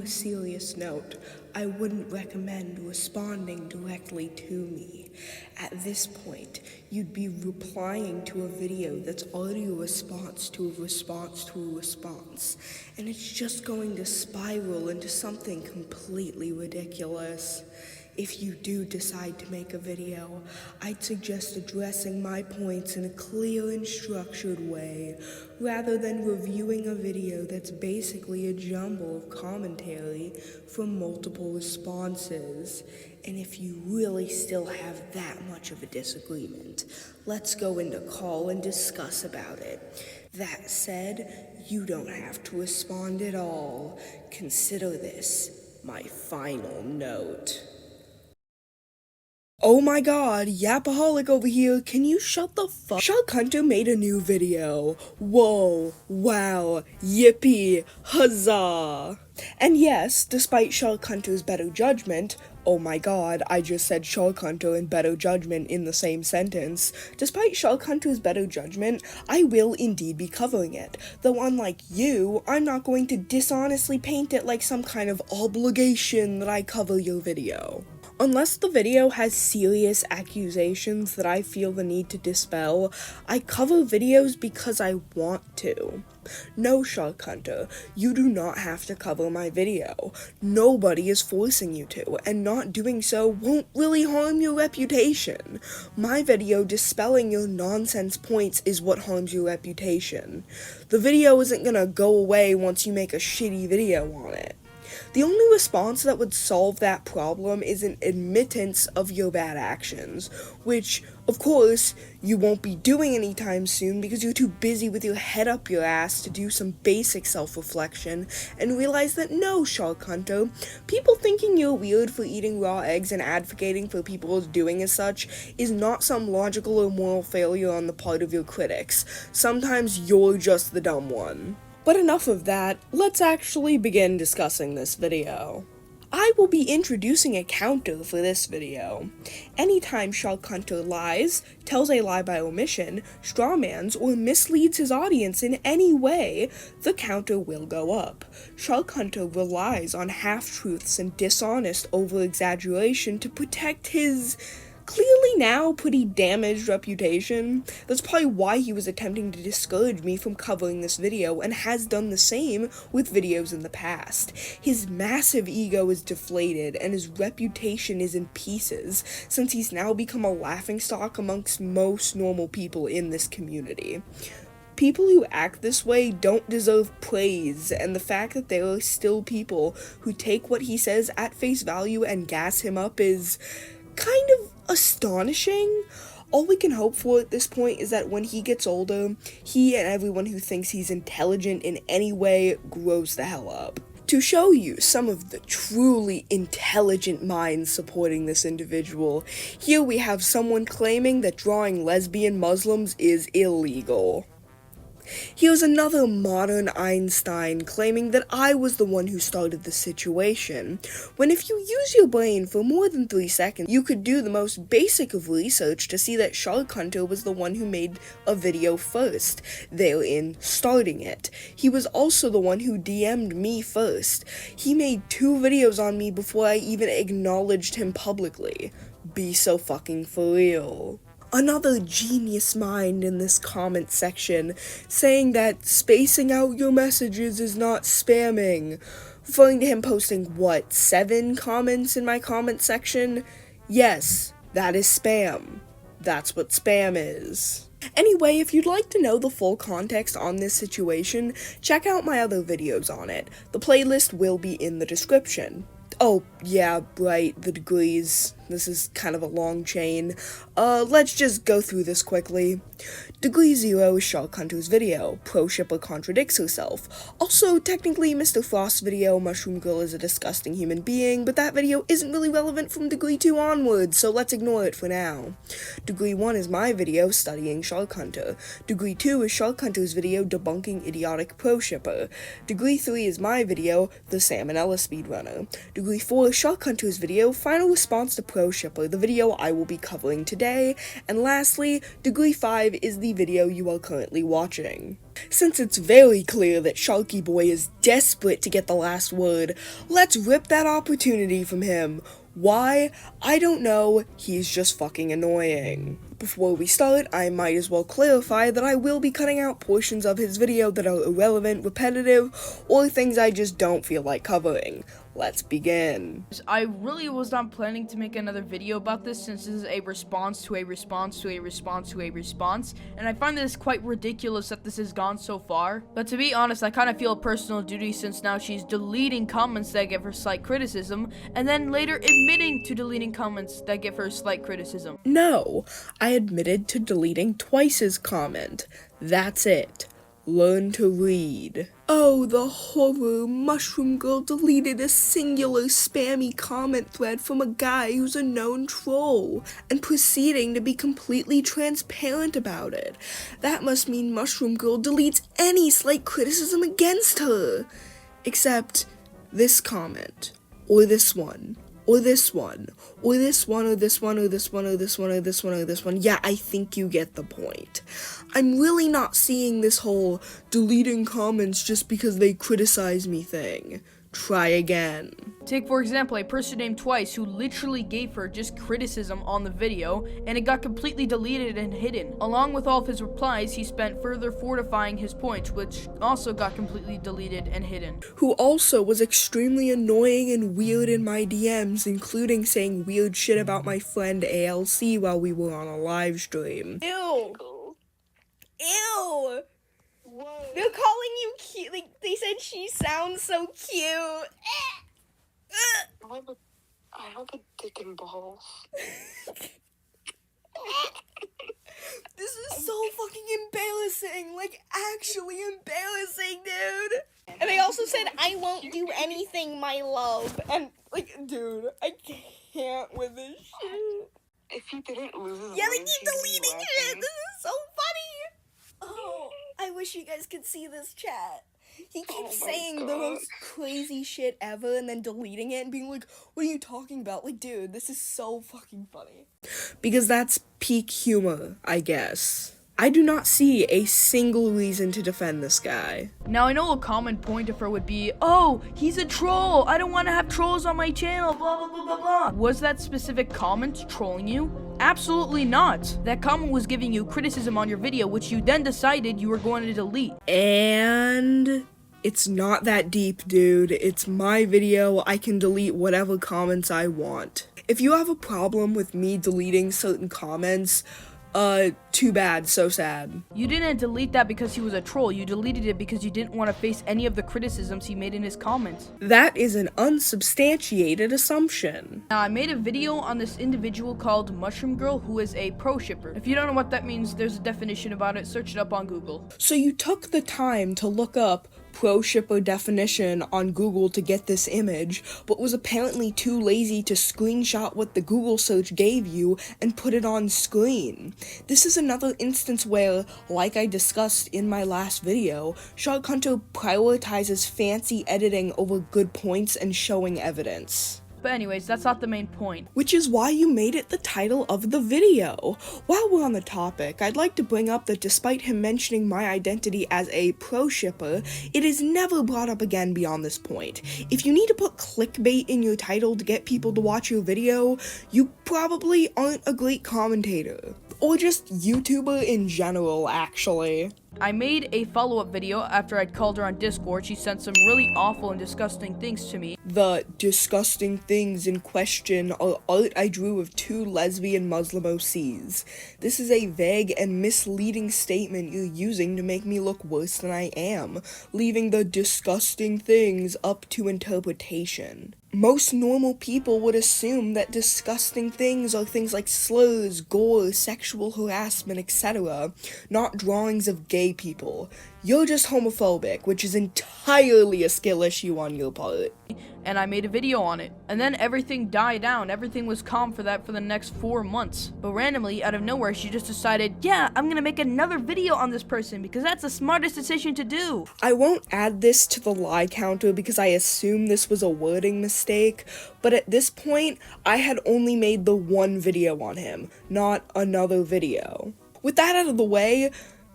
more serious note, I wouldn't recommend responding directly to me. At this point, you'd be replying to a video that's already a response to a response to a response, and it's just going to spiral into something completely ridiculous. If you do decide to make a video, I'd suggest addressing my points in a clear and structured way, rather than reviewing a video that's basically a jumble of commentary from multiple responses. And if you really still have that much of a disagreement, let's go into call and discuss about it. That said, you don't have to respond at all. Consider this my final note. Oh my god, Yapaholic over here, can you shut the fuck? SharkHunter made a new video. Whoa, wow, yippee, huzzah. And yes, despite SharkHunter's better judgment, oh my god, I just said SharkHunter and better judgment in the same sentence. Despite SharkHunter's better judgment, I will indeed be covering it. Though unlike you, I'm not going to dishonestly paint it like some kind of obligation that I cover your video. Unless the video has serious accusations that I feel the need to dispel, I cover videos because I want to. No, SharkHunter, you do not have to cover my video. Nobody is forcing you to, and not doing so won't really harm your reputation. My video dispelling your nonsense points is what harms your reputation. The video isn't gonna go away once you make a shitty video on it. The only response that would solve that problem is an admittance of your bad actions, which, of course, you won't be doing anytime soon because you're too busy with your head up your ass to do some basic self-reflection and realize that no, SharkHunter, people thinking you're weird for eating raw eggs and advocating for people doing as such is not some logical or moral failure on the part of your critics. Sometimes you're just the dumb one. But enough of that, let's actually begin discussing this video. I will be introducing a counter for this video. Anytime SharkHunter lies, tells a lie by omission, strawmans, or misleads his audience in any way, the counter will go up. SharkHunter relies on half-truths and dishonest over-exaggeration to protect his clearly now pretty damaged reputation. That's probably why he was attempting to discourage me from covering this video and has done the same with videos in the past. His massive ego is deflated and his reputation is in pieces since he's now become a laughingstock amongst most normal people in this community. People who act this way don't deserve praise, and the fact that there are still people who take what he says at face value and gas him up is kind of astonishing. All we can hope for at this point is that when he gets older, he and everyone who thinks he's intelligent in any way grows the hell up. To show you some of the truly intelligent minds supporting this individual, here we have someone claiming that drawing lesbian Muslims is illegal. Here's another modern Einstein claiming that I was the one who started the situation, when if you use your brain for more than 3 seconds, you could do the most basic of research to see that SharkHunter was the one who made a video first, therein starting it. He was also the one who DM'd me first. He made 2 videos on me before I even acknowledged him publicly. Be so fucking for real. Another genius mind in this comment section, saying that spacing out your messages is not spamming, referring to him posting, 7 comments in my comment section? Yes, that is spam. That's what spam is. Anyway, if you'd like to know the full context on this situation, check out my other videos on it. The playlist will be in the description. Oh, yeah, right, the degrees. This is kind of a long chain. Let's just go through this quickly. Degree 0 is SharkHunter's video. Pro Shipper contradicts herself. Also, technically, Mr. Frost's video, Mushroom Girl is a disgusting human being, but that video isn't really relevant from Degree 2 onwards, so let's ignore it for now. Degree 1 is my video, Studying SharkHunter. Degree 2 is SharkHunter's video, Debunking Idiotic Pro Shipper. Degree 3 is my video, The Salmonella Speedrunner. Degree 4 is SharkHunter's video, Final Response to pro shipper, the video I will be covering today, and lastly, Degree 5 is the video you are currently watching. Since it's very clear that Sharky Boy is desperate to get the last word, let's rip that opportunity from him. Why? I don't know, he's just fucking annoying. Before we start, I might as well clarify that I will be cutting out portions of his video that are irrelevant, repetitive, or things I just don't feel like covering. Let's begin. I really was not planning to make another video about this since this is a response to a response to a response to a response, and I find this quite ridiculous that this has gone so far. But to be honest, I kind of feel a personal duty since now she's deleting comments that give her slight criticism, and then later admitting to deleting comments that give her slight criticism. No, I admitted to deleting twice his comment. That's it. Learn to read. Oh, the horror. Mushroom Girl deleted a singular spammy comment thread from a guy who's a known troll, and proceeding to be completely transparent about it. That must mean Mushroom Girl deletes any slight criticism against her. Except this comment, or this one, or this one, or this one, or this one, or this one, or this one, or this one, or this one. Yeah, I think you get the point. I'm really not seeing this whole deleting comments just because they criticize me thing. Try again. Take, for example, a person named Twice who literally gave her just criticism on the video, and it got completely deleted and hidden. Along with all of his replies, he spent further fortifying his points, which also got completely deleted and hidden. Who also was extremely annoying and weird in my DMs, including saying weird shit about my friend ALC while we were on a live stream. Ew. Ew. What? They're calling you cute. Like, they said she sounds so cute. I have a dick and balls. This is so fucking embarrassing. Like, actually embarrassing, dude. And they also said, I won't do anything, my love. And, like, dude, I can't with this shit. If he didn't lose his Yeah, they mind, keep he'd be deleting it. laughing. This is so funny. Oh, I wish you guys could see this chat. He keeps Oh my saying the God. most crazy shit ever and then deleting it and being like, what are you talking about? Like, dude, this is so fucking funny. Because that's peak humor, I guess. I do not see a single reason to defend this guy. Now, I know a common point of her would be, oh, he's a troll, I don't want to have trolls on my channel, blah, blah, blah, blah, blah. Was that specific comment trolling you? Absolutely not. That comment was giving you criticism on your video, which you then decided you were going to delete. And it's not that deep, dude. It's my video. I can delete whatever comments I want. If you have a problem with me deleting certain comments, too bad, so sad. You didn't delete that because he was a troll, you deleted it because you didn't want to face any of the criticisms he made in his comments. That is an unsubstantiated assumption. Now, I made a video on this individual called Mushroom Girl who is a pro shipper. If you don't know what that means, there's a definition about it, search it up on Google. So you took the time to look up pro shipper definition on Google to get this image, but was apparently too lazy to screenshot what the Google search gave you and put it on screen. This is another instance where, like I discussed in my last video, SharkHunter prioritizes fancy editing over good points and showing evidence. But anyways, that's not the main point. Which is why you made it the title of the video. While we're on the topic, I'd like to bring up that despite him mentioning my identity as a pro shipper, it is never brought up again beyond this point. If you need to put clickbait in your title to get people to watch your video, you probably aren't a great commentator. Or just YouTuber in general, actually. I made a follow-up video after I'd called her on Discord. She sent some really awful and disgusting things to me. The disgusting things in question are art I drew of two lesbian Muslim OCs. This is a vague and misleading statement you're using to make me look worse than I am, leaving the disgusting things up to interpretation. Most normal people would assume that disgusting things are things like slurs, gore, sexual harassment, etc., not drawings of gay people. you're just homophobic, which is entirely a skill issue on your part. And I made a video on it. And then everything died down. Everything was calm for the next 4 months. But randomly, out of nowhere, she just decided, yeah, I'm gonna make another video on this person because that's the smartest decision to do. I won't add this to the lie counter because I assume this was a wording mistake, but at this point, I had only made the one video on him, not another video. With that out of the way,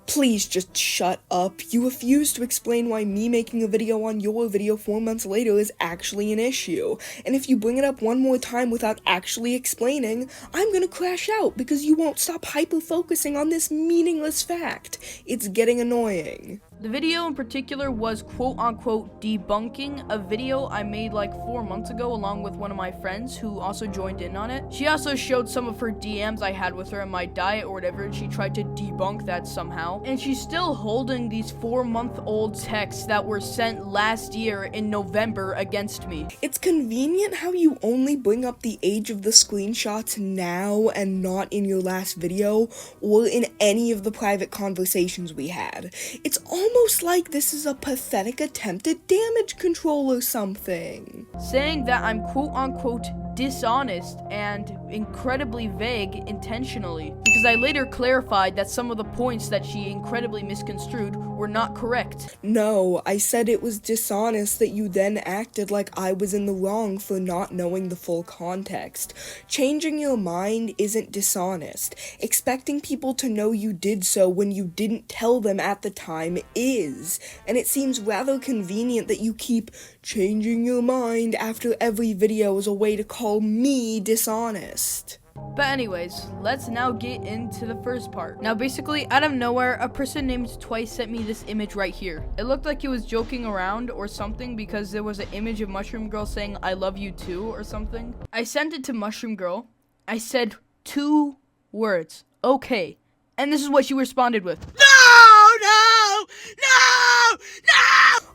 please just shut up. You refuse to explain why me making a video on your video 4 months later is actually an issue. And if you bring it up one more time without actually explaining, I'm gonna crash out because you won't stop hyper-focusing on this meaningless fact. It's getting annoying. The video in particular was quote-unquote debunking a video I made like 4 months ago along with one of my friends who also joined in on it. She also showed some of her DMs I had with her in my diet or whatever, and she tried to debunk that somehow. And she's still holding these 4-month-old texts that were sent last year in November against me. It's convenient how you only bring up the age of the screenshots now and not in your last video or in any of the private conversations we had. It's almost like this is a pathetic attempt at damage control or something. Saying that I'm quote-unquote dishonest and incredibly vague intentionally, because I later clarified that some of the points that she incredibly misconstrued were not correct. No, I said it was dishonest that you then acted like I was in the wrong for not knowing the full context. Changing your mind isn't dishonest. Expecting people to know you did so when you didn't tell them at the time is. And it seems rather convenient that you keep changing your mind after every video as a way to call me dishonest. But anyways, let's now get into the first part. Now basically, out of nowhere, a person named Twice sent me this image right here. It looked like he was joking around or something because there was an image of Mushroom Girl saying, I love you too, or something. I sent it to Mushroom Girl. I said 2 words, okay. And this is what she responded with. No!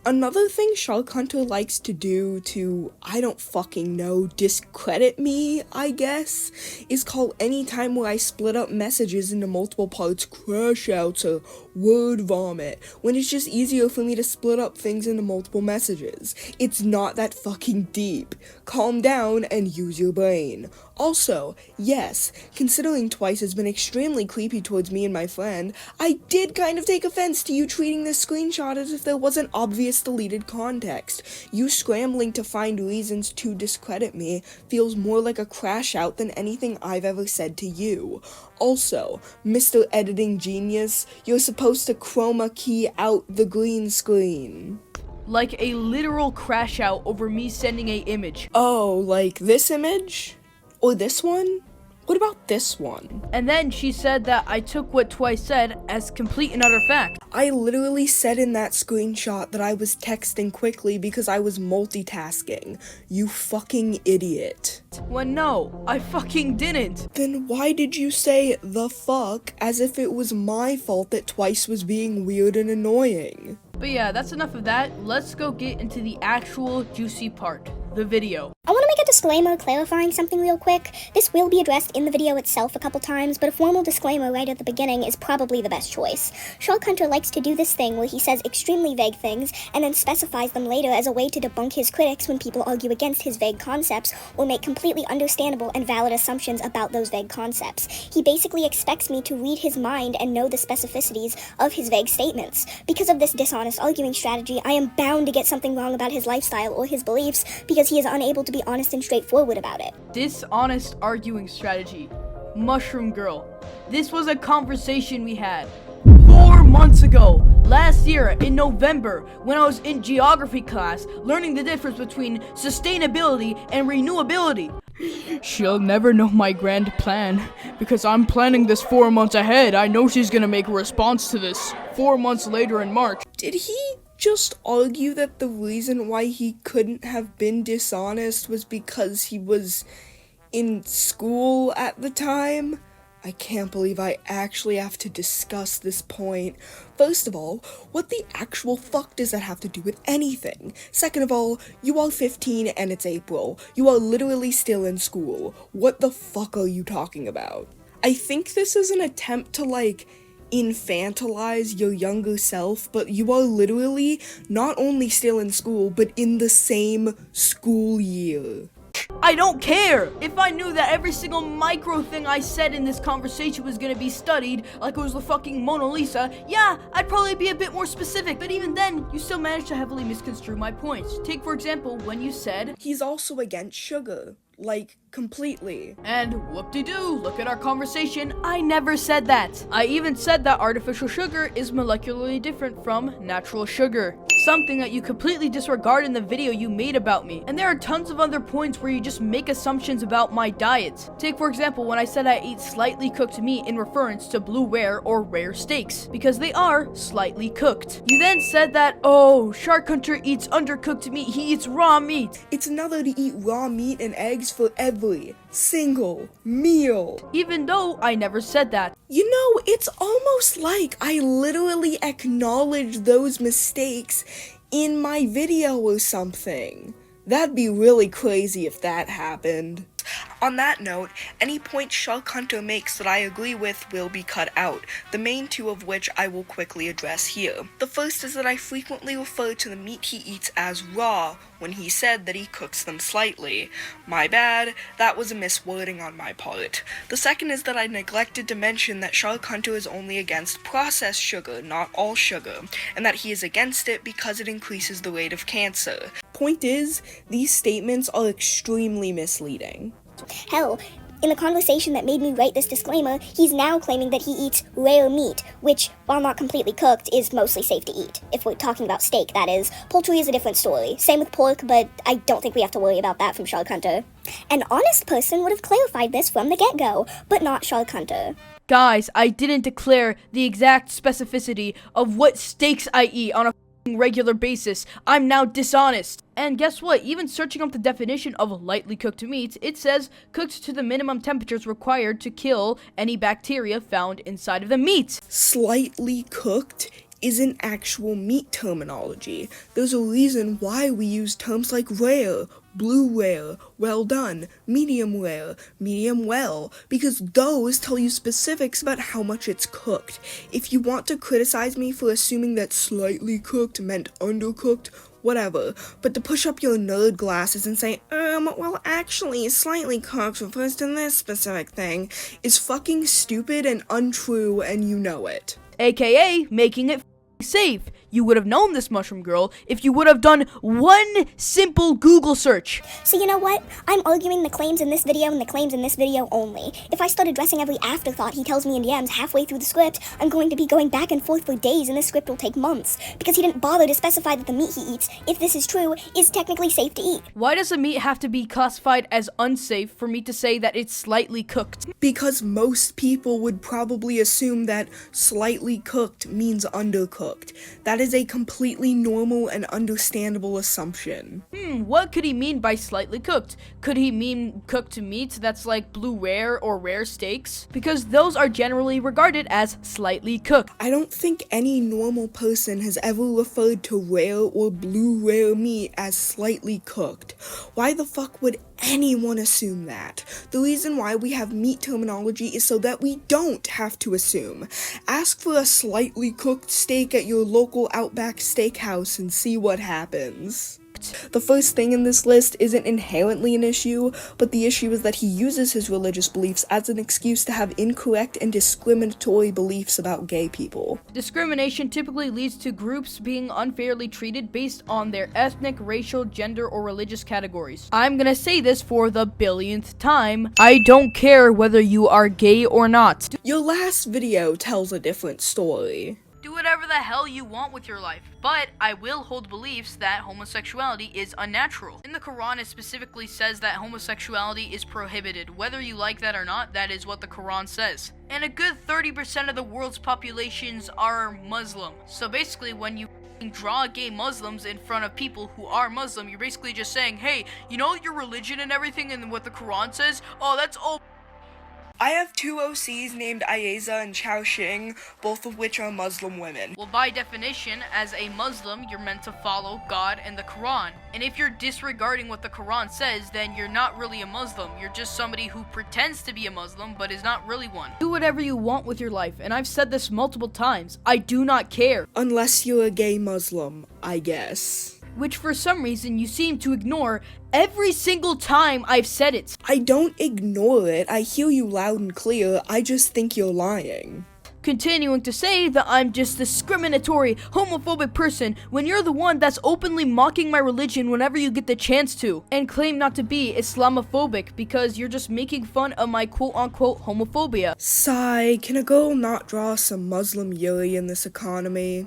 Another thing SharkHunter likes to do to, I don't fucking know, discredit me, I guess, is call any time where I split up messages into multiple parts crash outs or word vomit, when it's just easier for me to split up things into multiple messages. It's not that fucking deep. Calm down and use your brain. Also, yes, considering Twice has been extremely creepy towards me and my friend, I did kind of take offense to you treating this screenshot as if there wasn't obvious deleted context. You scrambling to find reasons to discredit me feels more like a crash out than anything I've ever said to you. Also, Mr. Editing Genius, you're supposed to chroma key out the green screen. Like a literal crash out over me sending a image. Oh, like this image? Or this one? What about this one? And then she said that I took what Twice said as complete and utter fact. I literally said in that screenshot that I was texting quickly because I was multitasking. You fucking idiot. When no, I fucking didn't. Then why did you say the fuck as if it was my fault that Twice was being weird and annoying? But yeah, that's enough of that. Let's go get into the actual juicy part, the video. I want to make a disclaimer clarifying something real quick. This will be addressed in the video itself a couple times, but a formal disclaimer right at the beginning is probably the best choice. SharkHunter likes to do this thing where he says extremely vague things and then specifies them later as a way to debunk his critics when people argue against his vague concepts or make completely understandable and valid assumptions about those vague concepts. He basically expects me to read his mind and know the specificities of his vague statements. Because of this dishonest arguing strategy, I am bound to get something wrong about his lifestyle or his beliefs because he is unable to be honest and straightforward about it. Dishonest arguing strategy. Mushroom Girl. This was a conversation we had 4 months ago, last year in November, when I was in geography class, learning the difference between sustainability and renewability. She'll never know my grand plan, because I'm planning this 4 months ahead. I know she's gonna make a response to this 4 months later in March. Did he just argue that the reason why he couldn't have been dishonest was because he was in school at the time? I can't believe I actually have to discuss this point. First of all, what the actual fuck does that have to do with anything? Second of all, you are 15 and it's April. You are literally still in school. What the fuck are you talking about? I think this is an attempt to, infantilize your younger self, but you are literally not only still in school, but in the same school year. I don't care! If I knew that every single micro thing I said in this conversation was gonna be studied, like it was the fucking Mona Lisa, yeah, I'd probably be a bit more specific, but even then, you still managed to heavily misconstrue my points. Take, for example, when you said, He's also against sugar. Like, completely. and whoop-de-doo, look at our conversation, I never said that. I even said that artificial sugar is molecularly different from natural sugar. Something that you completely disregard in the video you made about me. And there are tons of other points where you just make assumptions about my diet. Take for example when I said I ate slightly cooked meat in reference to blue rare or rare steaks, because they are slightly cooked. You then said that, oh, SharkHunter eats undercooked meat, he eats raw meat. It's another to eat raw meat and eggs for every single meal. Even though I never said that. You know, it's almost like I literally acknowledged those mistakes in my video or something. That'd be really crazy if that happened. On that note, any points SharkHunter makes that I agree with will be cut out, the main two of which I will quickly address here. The first is that I frequently refer to the meat he eats as raw when he said that he cooks them slightly. My bad, that was a miswording on my part. The second is that I neglected to mention that SharkHunter is only against processed sugar, not all sugar, and that he is against it because it increases the rate of cancer. Point is, these statements are extremely misleading. Hell, in the conversation that made me write this disclaimer, he's now claiming that he eats rare meat, which, while not completely cooked, is mostly safe to eat. If we're talking about steak, that is. Poultry is a different story. Same with pork, but I don't think we have to worry about that from SharkHunter. An honest person would have clarified this from the get-go, but not SharkHunter. Guys, I didn't declare the exact specificity of what steaks I eat on a regular basis. I'm now dishonest. And guess what? Even searching up the definition of lightly cooked meat, it says cooked to the minimum temperatures required to kill any bacteria found inside of the meat. Slightly cooked isn't actual meat terminology. There's a reason why we use terms like rare, blue rare, well done, medium rare, medium well, because those tell you specifics about how much it's cooked. If you want to criticize me for assuming that slightly cooked meant undercooked, whatever, but to push up your nerd glasses and say, well actually, slightly cooked refers to this specific thing, is fucking stupid and untrue, and you know it. AKA making it safe. You would have known this, Mushroom Girl, if you would have done one simple Google search. So you know what? I'm arguing the claims in this video and the claims in this video only. If I start addressing every afterthought he tells me in DMs halfway through the script, I'm going to be going back and forth for days and this script will take months. Because he didn't bother to specify that the meat he eats, if this is true, is technically safe to eat. Why does the meat have to be classified as unsafe for me to say that it's slightly cooked? Because most people would probably assume that slightly cooked means undercooked. That is a completely normal and understandable assumption. What could he mean by slightly cooked? Could he mean cooked meat that's like blue rare or rare steaks? Because those are generally regarded as slightly cooked. I don't think any normal person has ever referred to rare or blue rare meat as slightly cooked. Why the fuck would anyone assume that? The reason why we have meat terminology is so that we don't have to assume. Ask for a slightly cooked steak at your local Outback Steakhouse and see what happens. The first thing in this list isn't inherently an issue, but the issue is that he uses his religious beliefs as an excuse to have incorrect and discriminatory beliefs about gay people. Discrimination typically leads to groups being unfairly treated based on their ethnic, racial, gender, or religious categories. I'm gonna say this for the billionth time. I don't care whether you are gay or not. Your last video tells a different story. Do whatever the hell you want with your life, but I will hold beliefs that homosexuality is unnatural. In the Quran, it specifically says that homosexuality is prohibited. Whether you like that or not, that is what the Quran says. And a good 30% of the world's populations are Muslim. So basically, when you draw gay Muslims in front of people who are Muslim, you're basically just saying, hey, you know your religion and everything and what the Quran says? Oh, that's all I have two OCs named Ayeza and Chao Xing, both of which are Muslim women. Well, by definition, as a Muslim, you're meant to follow God and the Quran. And if you're disregarding what the Quran says, then you're not really a Muslim. You're just somebody who pretends to be a Muslim, but is not really one. Do whatever you want with your life, and I've said this multiple times. I do not care. Unless you're a gay Muslim, I guess. Which for some reason you seem to ignore every single time I've said it. I don't ignore it. I hear you loud and clear. I just think you're lying. Continuing to say that I'm just discriminatory, homophobic person when you're the one that's openly mocking my religion whenever you get the chance to, and claim not to be Islamophobic because you're just making fun of my quote-unquote homophobia. Sigh, can a girl not draw some Muslim yuri in this economy?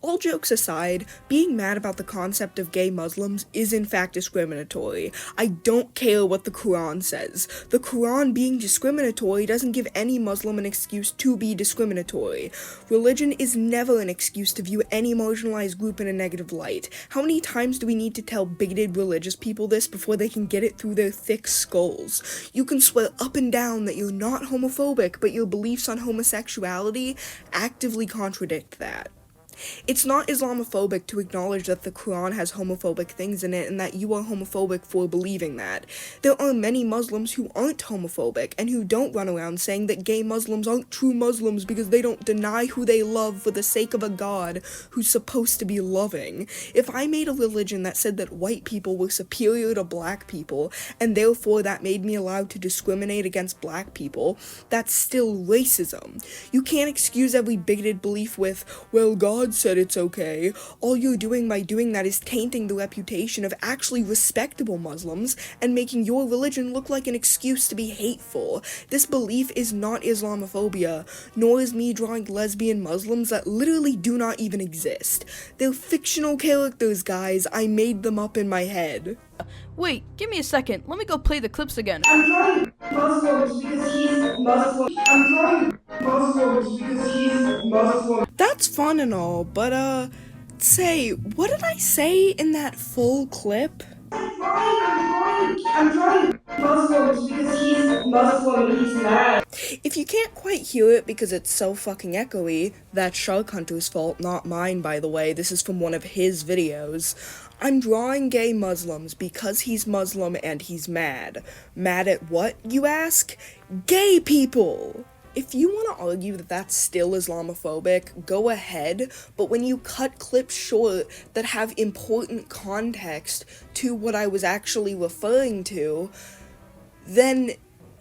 All jokes aside, being mad about the concept of gay Muslims is in fact discriminatory. I don't care what the Quran says. The Quran being discriminatory doesn't give any Muslim an excuse to be discriminatory. Religion is never an excuse to view any marginalized group in a negative light. How many times do we need to tell bigoted religious people this before they can get it through their thick skulls? You can swear up and down that you're not homophobic, but your beliefs on homosexuality actively contradict that. It's not Islamophobic to acknowledge that the Quran has homophobic things in it and that you are homophobic for believing that. There are many Muslims who aren't homophobic and who don't run around saying that gay Muslims aren't true Muslims because they don't deny who they love for the sake of a God who's supposed to be loving. If I made a religion that said that white people were superior to black people and therefore that made me allowed to discriminate against black people, that's still racism. You can't excuse every bigoted belief with, well, God said it's okay. All you're doing by doing that is tainting the reputation of actually respectable Muslims and making your religion look like an excuse to be hateful. This belief is not Islamophobia, nor is me drawing lesbian Muslims that literally do not even exist. They're fictional characters, guys. I made them up in my head. Wait, give me a second. Let me go play the clips again. I'm drawing Muslims because he's Muslim. I'm drawing Muslims because he's Muslim. That's fun and all, but say, what did I say in that full clip? I'm drawing Muslims because he's Muslim and he's mad. If you can't quite hear it because it's so fucking echoey, that's SharkHunter's fault, not mine, by the way. This is from one of his videos. I'm drawing gay Muslims because he's Muslim and he's mad. Mad at what, you ask? Gay people! If you want to argue that that's still Islamophobic, go ahead, but when you cut clips short that have important context to what I was actually referring to, then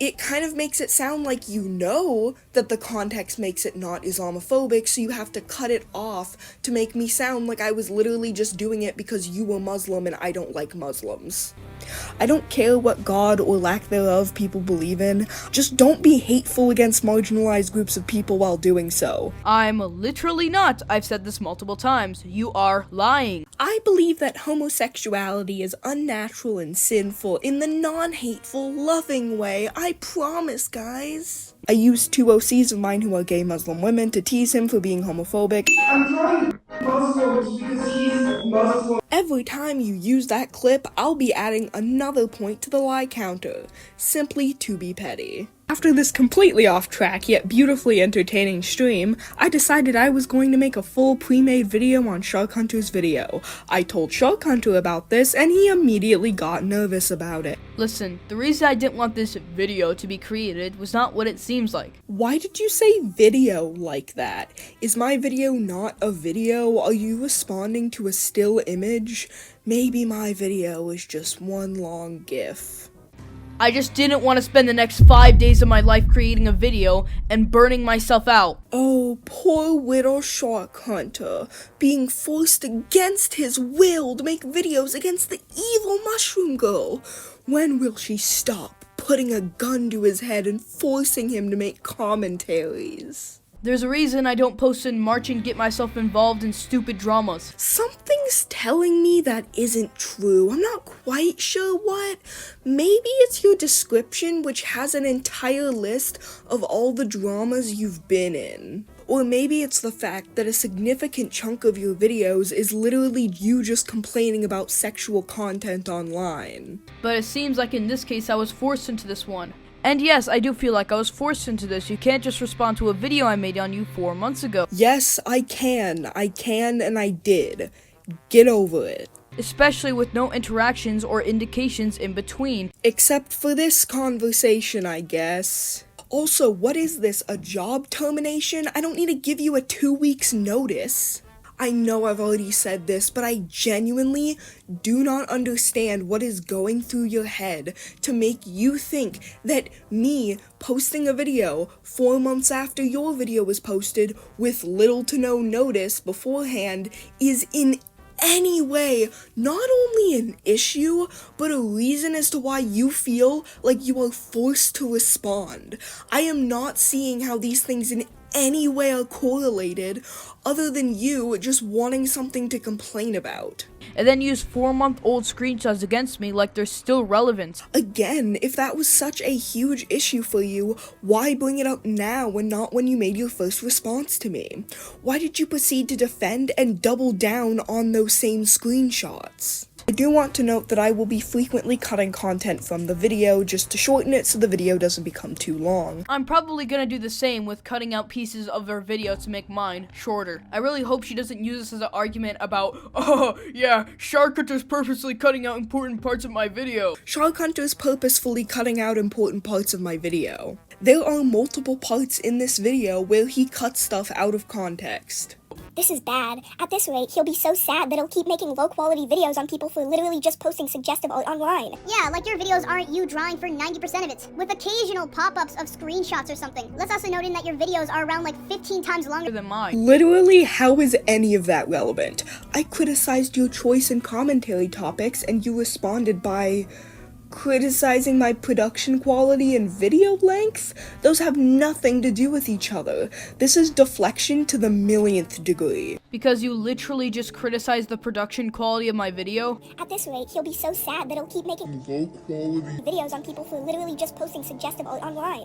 it kind of makes it sound like you know that the context makes it not Islamophobic, so you have to cut it off to make me sound like I was literally just doing it because you were Muslim and I don't like Muslims. I don't care what God or lack thereof people believe in, just don't be hateful against marginalized groups of people while doing so. I'm literally not. I've said this multiple times. You are lying. I believe that homosexuality is unnatural and sinful in the non-hateful, loving way. I promise, guys. I used two OCs of mine who are gay Muslim women to tease him for being homophobic. I'm drawing Muslims because he's Muslim. Every time you use that clip, I'll be adding another point to the lie counter, simply to be petty. After this completely off-track yet beautifully entertaining stream, I decided I was going to make a full pre-made video on SharkHunter's video. I told SharkHunter about this and he immediately got nervous about it. Listen, the reason I didn't want this video to be created was not what it seems like. Why did you say video like that? Is my video not a video? Are you responding to a still image? Maybe my video is just one long GIF. I just didn't want to spend the next 5 days of my life creating a video and burning myself out. Oh, poor little SharkHunter, being forced against his will to make videos against the evil mushroom girl. When will she stop putting a gun to his head and forcing him to make commentaries? There's a reason I don't post in March and get myself involved in stupid dramas. Something's telling me that isn't true. I'm not quite sure what. Maybe it's your description, which has an entire list of all the dramas you've been in. Or maybe it's the fact that a significant chunk of your videos is literally you just complaining about sexual content online. But it seems like in this case I was forced into this one. And yes, I do feel like I was forced into this. You can't just respond to a video I made on you 4 months ago. Yes, I can, and I did. Get over it. Especially with no interactions or indications in between. Except for this conversation, I guess. Also, what is this, a job termination? I don't need to give you a 2 weeks notice. I know I've already said this, but I genuinely do not understand what is going through your head to make you think that me posting a video 4 months after your video was posted with little to no notice beforehand is in any way not only an issue, but a reason as to why you feel like you are forced to respond. I am not seeing how these things in any way are correlated other than you just wanting something to complain about. And then use 4-month-old screenshots against me like they're still relevant. Again, if that was such a huge issue for you, why bring it up now and not when you made your first response to me? Why did you proceed to defend and double down on those same screenshots? I do want to note that I will be frequently cutting content from the video just to shorten it so the video doesn't become too long. I'm probably gonna do the same with cutting out pieces of her video to make mine shorter. I really hope she doesn't use this as an argument about, oh yeah, SharkHunter's purposely cutting out important parts of my video. SharkHunter's purposefully cutting out important parts of my video. There are multiple parts in this video where he cuts stuff out of context. This is bad. At this rate, he'll be so sad that he'll keep making low-quality videos on people for literally just posting suggestive art online. Yeah, like your videos aren't you drawing for 90% of it, with occasional pop-ups of screenshots or something. Let's also note in that your videos are around like 15 times longer Than mine. Literally, how is any of that relevant? I criticized your choice in commentary topics and you responded by criticizing my production quality and video length? Those have nothing to do with each other. This is deflection to the millionth degree. Because you literally just criticized the production quality of my video? At this rate, he'll be so sad that he'll keep making low-quality videos on people for literally just posting suggestive art online.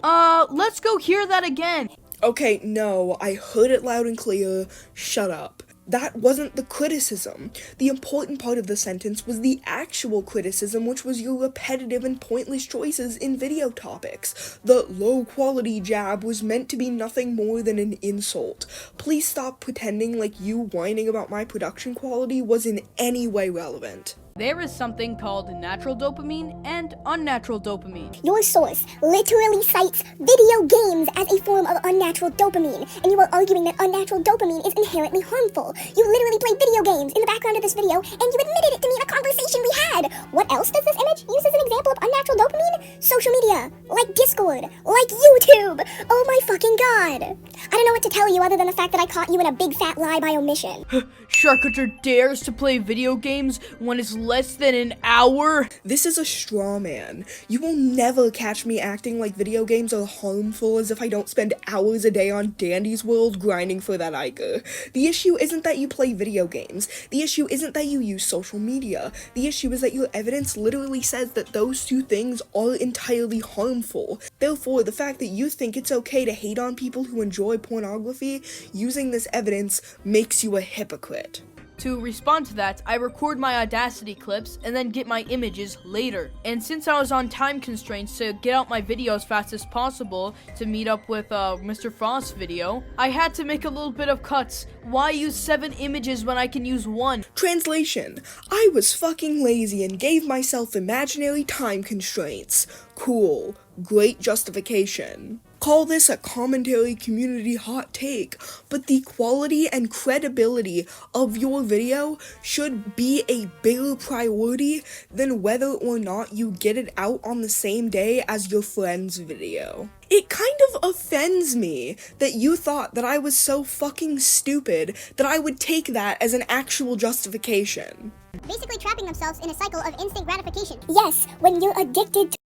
Let's go hear that again. Okay, no, I heard it loud and clear. Shut up. That wasn't the criticism. The important part of the sentence was the actual criticism, which was your repetitive and pointless choices in video topics. The low-quality jab was meant to be nothing more than an insult. Please stop pretending like you whining about my production quality was in any way relevant. There is something called natural dopamine and unnatural dopamine. Your source literally cites video games as a form of unnatural dopamine, and you are arguing that unnatural dopamine is inherently harmful. You literally played video games in the background of this video, and you admitted it to me in a conversation we had. What else does this image use as an example of unnatural dopamine? Social media, like Discord, like YouTube. Oh my fucking god. I don't know what to tell you other than the fact that I caught you in a big fat lie by omission. SharkHunter dares to play video games when it's less than an hour? This is a straw man. You will never catch me acting like video games are harmful as if I don't spend hours a day on Dandy's World grinding for that Iker. The issue isn't that you play video games. The issue isn't that you use social media. The issue is that your evidence literally says that those two things are entirely harmful. Therefore, the fact that you think it's okay to hate on people who enjoy pornography using this evidence makes you a hypocrite. To respond to that, I record my Audacity clips and then get my images later. And since I was on time constraints to get out my video as fast as possible to meet up with Mr. Frost's video, I had to make a little bit of cuts. Why use 7 images when I can use 1? Translation: I was fucking lazy and gave myself imaginary time constraints. Cool. Great justification. Call this a commentary community hot take, but the quality and credibility of your video should be a bigger priority than whether or not you get it out on the same day as your friend's video. It kind of offends me that you thought that I was so fucking stupid that I would take that as an actual justification. basically trapping themselves in a cycle of instant gratification. Yes, when you're addicted to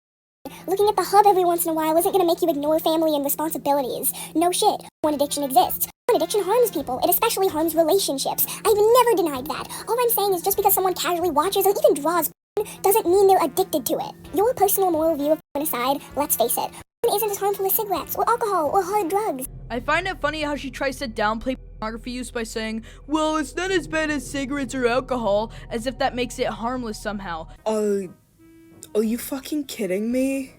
looking at the hub every once in a while isn't gonna make you ignore family and responsibilities. No shit. Porn addiction exists. Porn addiction harms people. It especially harms relationships. I've never denied that. All I'm saying is just because someone casually watches or even draws porn doesn't mean they're addicted to it. Your personal moral view of porn aside, let's face it, porn isn't as harmful as cigarettes or alcohol or hard drugs. I find it funny how she tries to downplay pornography use by saying, well, it's not as bad as cigarettes or alcohol, as if that makes it harmless somehow. Are you fucking kidding me?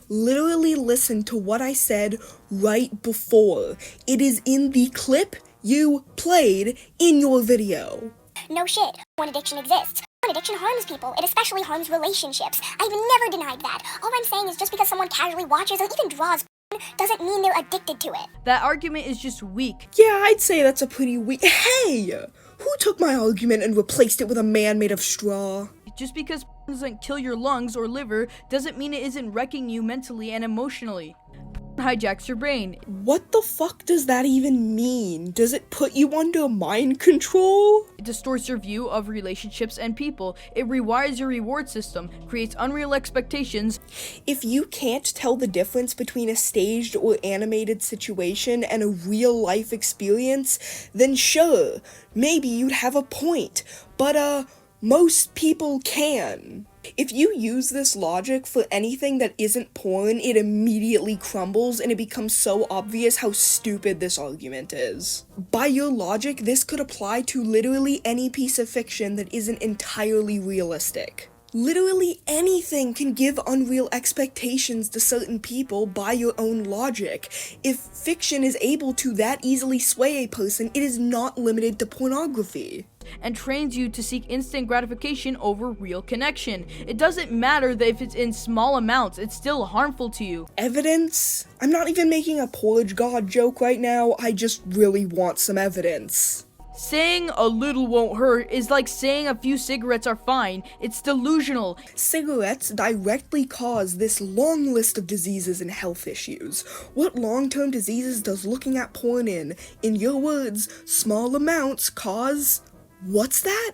literally listen to what I said right before. It is in the clip you played in your video. No shit. Porn addiction exists. Porn addiction harms people. It especially harms relationships. I've never denied that. All I'm saying is just because someone casually watches or even draws porn doesn't mean they're addicted to it. That argument is just weak. Yeah, I'd say that's a pretty weak. Hey! Who took my argument and replaced it with a man made of straw? Just because porn doesn't kill your lungs or liver doesn't mean it isn't wrecking you mentally and emotionally. Porn hijacks your brain. What the fuck does that even mean? Does it put you under mind control? It distorts your view of relationships and people. It rewires your reward system, creates unreal expectations. If you can't tell the difference between a staged or animated situation and a real life experience, then sure, maybe you'd have a point. But most people can. If you use this logic for anything that isn't porn, it immediately crumbles and it becomes so obvious how stupid this argument is. By your logic, this could apply to literally any piece of fiction that isn't entirely realistic. Literally anything can give unreal expectations to certain people by your own logic. If fiction is able to that easily sway a person, it is not limited to pornography. And trains you to seek instant gratification over real connection. It doesn't matter that if it's in small amounts, it's still harmful to you. Evidence? I'm not even making a porridge god joke right now, I just really want some evidence. Saying a little won't hurt is like saying a few cigarettes are fine. It's delusional. Cigarettes directly cause this long list of diseases and health issues. What long-term diseases does looking at porn in your words, small amounts cause... What's that?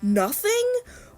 Nothing?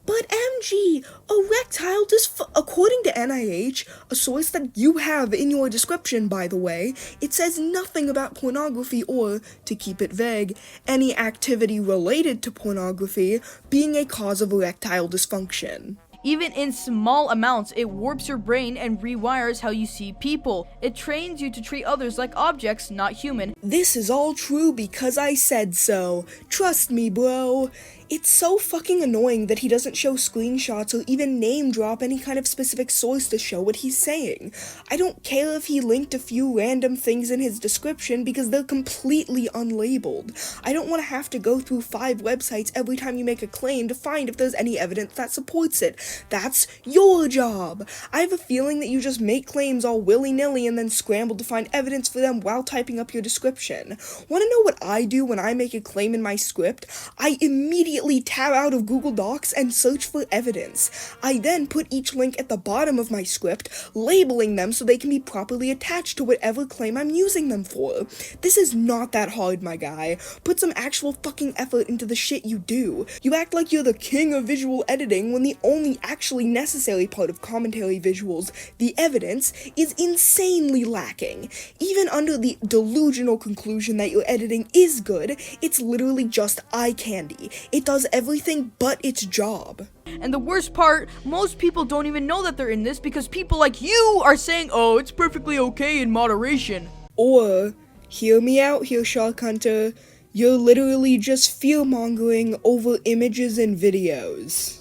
But MG, erectile according to NIH, a source that you have in your description, by the way, it says nothing about pornography or, to keep it vague, any activity related to pornography being a cause of erectile dysfunction. Even in small amounts, it warps your brain and rewires how you see people. It trains you to treat others like objects, not human. This is all true because I said so. Trust me, bro. It's so fucking annoying that he doesn't show screenshots or even name drop any kind of specific source to show what he's saying. I don't care if he linked a few random things in his description because they're completely unlabeled. I don't want to have to go through 5 websites every time you make a claim to find if there's any evidence that supports it. That's your job. I have a feeling that you just make claims all willy-nilly and then scramble to find evidence for them while typing up your description. Want to know what I do when I make a claim in my script? I immediately tab out of Google Docs and search for evidence. I then put each link at the bottom of my script, labeling them so they can be properly attached to whatever claim I'm using them for. This is not that hard, my guy. Put some actual fucking effort into the shit you do. You act like you're the king of visual editing when the only actually necessary part of commentary visuals, the evidence, is insanely lacking. Even under the delusional conclusion that your editing is good, it's literally just eye candy. It does everything but its job. And the worst part, most people don't even know that they're in this because people like you are saying, oh, it's perfectly okay in moderation. Or, hear me out here, SharkHunter, you're literally just fear-mongering over images and videos.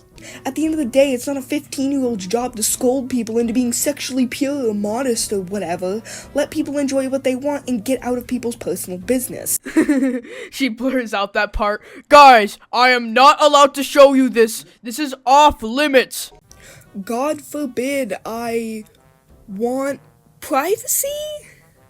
At the end of the day, it's not a 15-year-old's job to scold people into being sexually pure or modest or whatever. Let people enjoy what they want and get out of people's personal business. She blurs out that part. Guys, I am not allowed to show you this. This is off limits. God forbid I want privacy?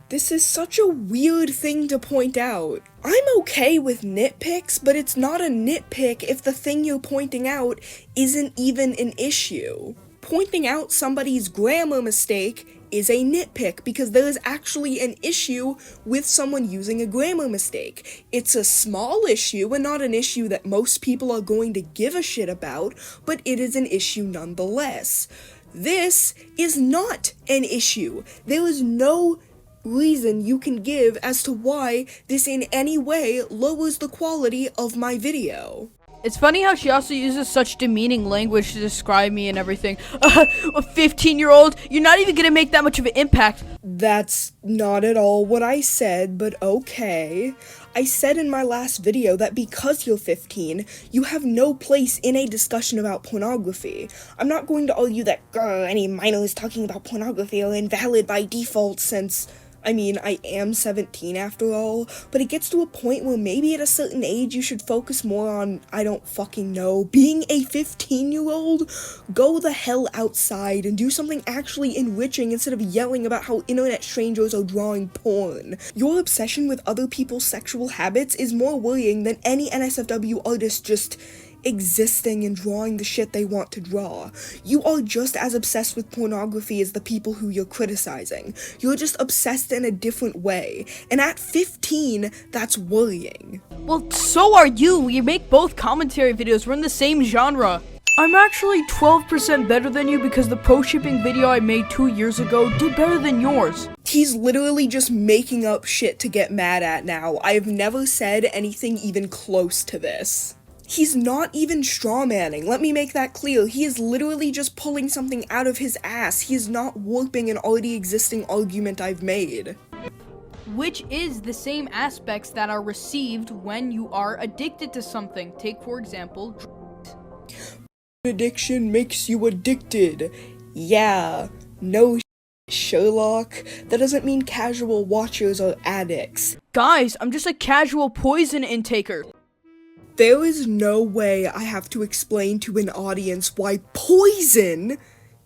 This is such a weird thing to point out. I'm okay with nitpicks, but it's not a nitpick if the thing you're pointing out isn't even an issue. Pointing out somebody's grammar mistake is a nitpick because there is actually an issue with someone using a grammar mistake. It's a small issue and not an issue that most people are going to give a shit about, but it is an issue nonetheless. This is not an issue. There is no reason you can give as to why this in any way lowers the quality of my video. It's funny how she also uses such demeaning language to describe me and everything. A 15-year-old, you're not even gonna make that much of an impact. That's not at all what I said, but okay. I said in my last video that because you're 15, you have no place in a discussion about pornography. I'm not going to argue that any minors talking about pornography are invalid by default since, I mean, I am 17 after all, but it gets to a point where maybe at a certain age you should focus more on, I don't fucking know, being a 15-year-old? Go the hell outside and do something actually enriching instead of yelling about how internet strangers are drawing porn. Your obsession with other people's sexual habits is more worrying than any NSFW artist just existing and drawing the shit they want to draw. You are just as obsessed with pornography as the people who you're criticizing. You're just obsessed in a different way. And at 15, that's worrying. Well, so are you. We make both commentary videos. We're in the same genre. I'm actually 12% better than you because the pro shipping video I made 2 years ago did better than yours. He's literally just making up shit to get mad at now. I've never said anything even close to this. He's not even strawmanning, let me make that clear. He is literally just pulling something out of his ass. He is not warping an already existing argument I've made. Which is the same aspects that are received when you are addicted to something. Take, for example, addiction makes you addicted. Yeah, no Sherlock. That doesn't mean casual watchers are addicts. Guys, I'm just a casual poison intaker. There is no way I have to explain to an audience why poison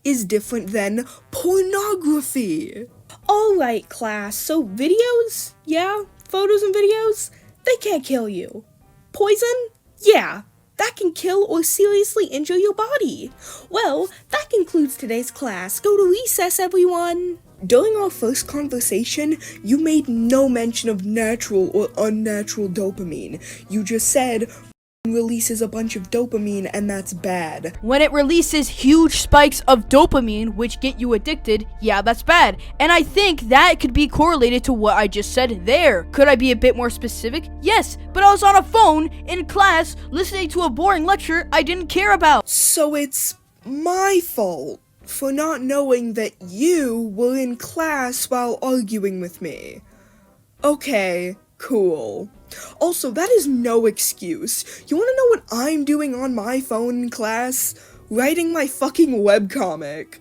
is different than pornography. Alright, class, so videos? Yeah, photos and videos? They can't kill you. Poison? Yeah, that can kill or seriously injure your body. Well, that concludes today's class. Go to recess, everyone. During our first conversation, you made no mention of natural or unnatural dopamine. You just said releases a bunch of dopamine and that's bad. When it releases huge spikes of dopamine, which get you addicted, yeah, that's bad. And I think that could be correlated to what I just said there. Could I be a bit more specific? Yes, but I was on a phone in class listening to a boring lecture I didn't care about. So it's my fault for not knowing that you were in class while arguing with me. Okay, cool. Also, that is no excuse. You wanna know what I'm doing on my phone in class? Writing my fucking webcomic.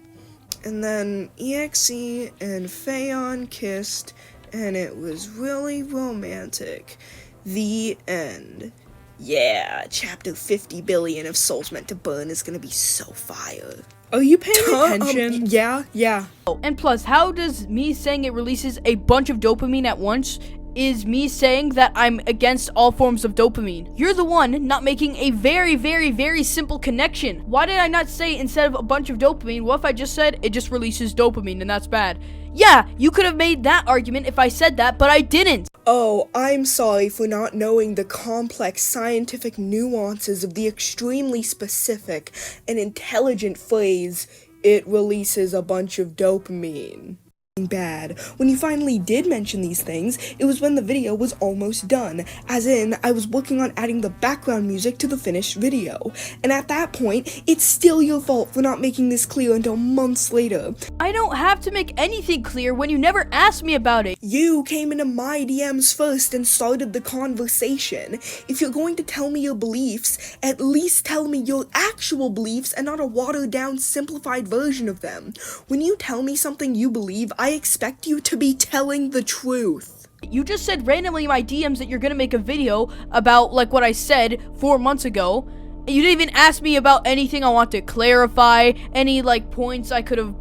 And then EXE and Phaon kissed, and it was really romantic. The end. Yeah, chapter 50 billion of Souls Meant to Burn is gonna be so fire. Are you paying attention? Yeah. And plus, how does me saying it releases a bunch of dopamine at once is me saying that I'm against all forms of dopamine? You're the one not making a very, very, very simple connection. Why did I not say instead of a bunch of dopamine, what if I just said it just releases dopamine and that's bad? Yeah, you could have made that argument if I said that, but I didn't. Oh, I'm sorry for not knowing the complex scientific nuances of the extremely specific and intelligent phrase, it releases a bunch of dopamine. Bad. When you finally did mention these things, it was when the video was almost done, as in, I was working on adding the background music to the finished video, and at that point, it's still your fault for not making this clear until months later. I don't have to make anything clear when you never asked me about it. You came into my DMs first and started the conversation. If you're going to tell me your beliefs, at least tell me your actual beliefs and not a watered-down, simplified version of them. When you tell me something you believe, I expect you to be telling the truth. You just said randomly in my DMs that you're gonna make a video about like what I said 4 months ago. You didn't even ask me about anything I want to clarify, any like points I could have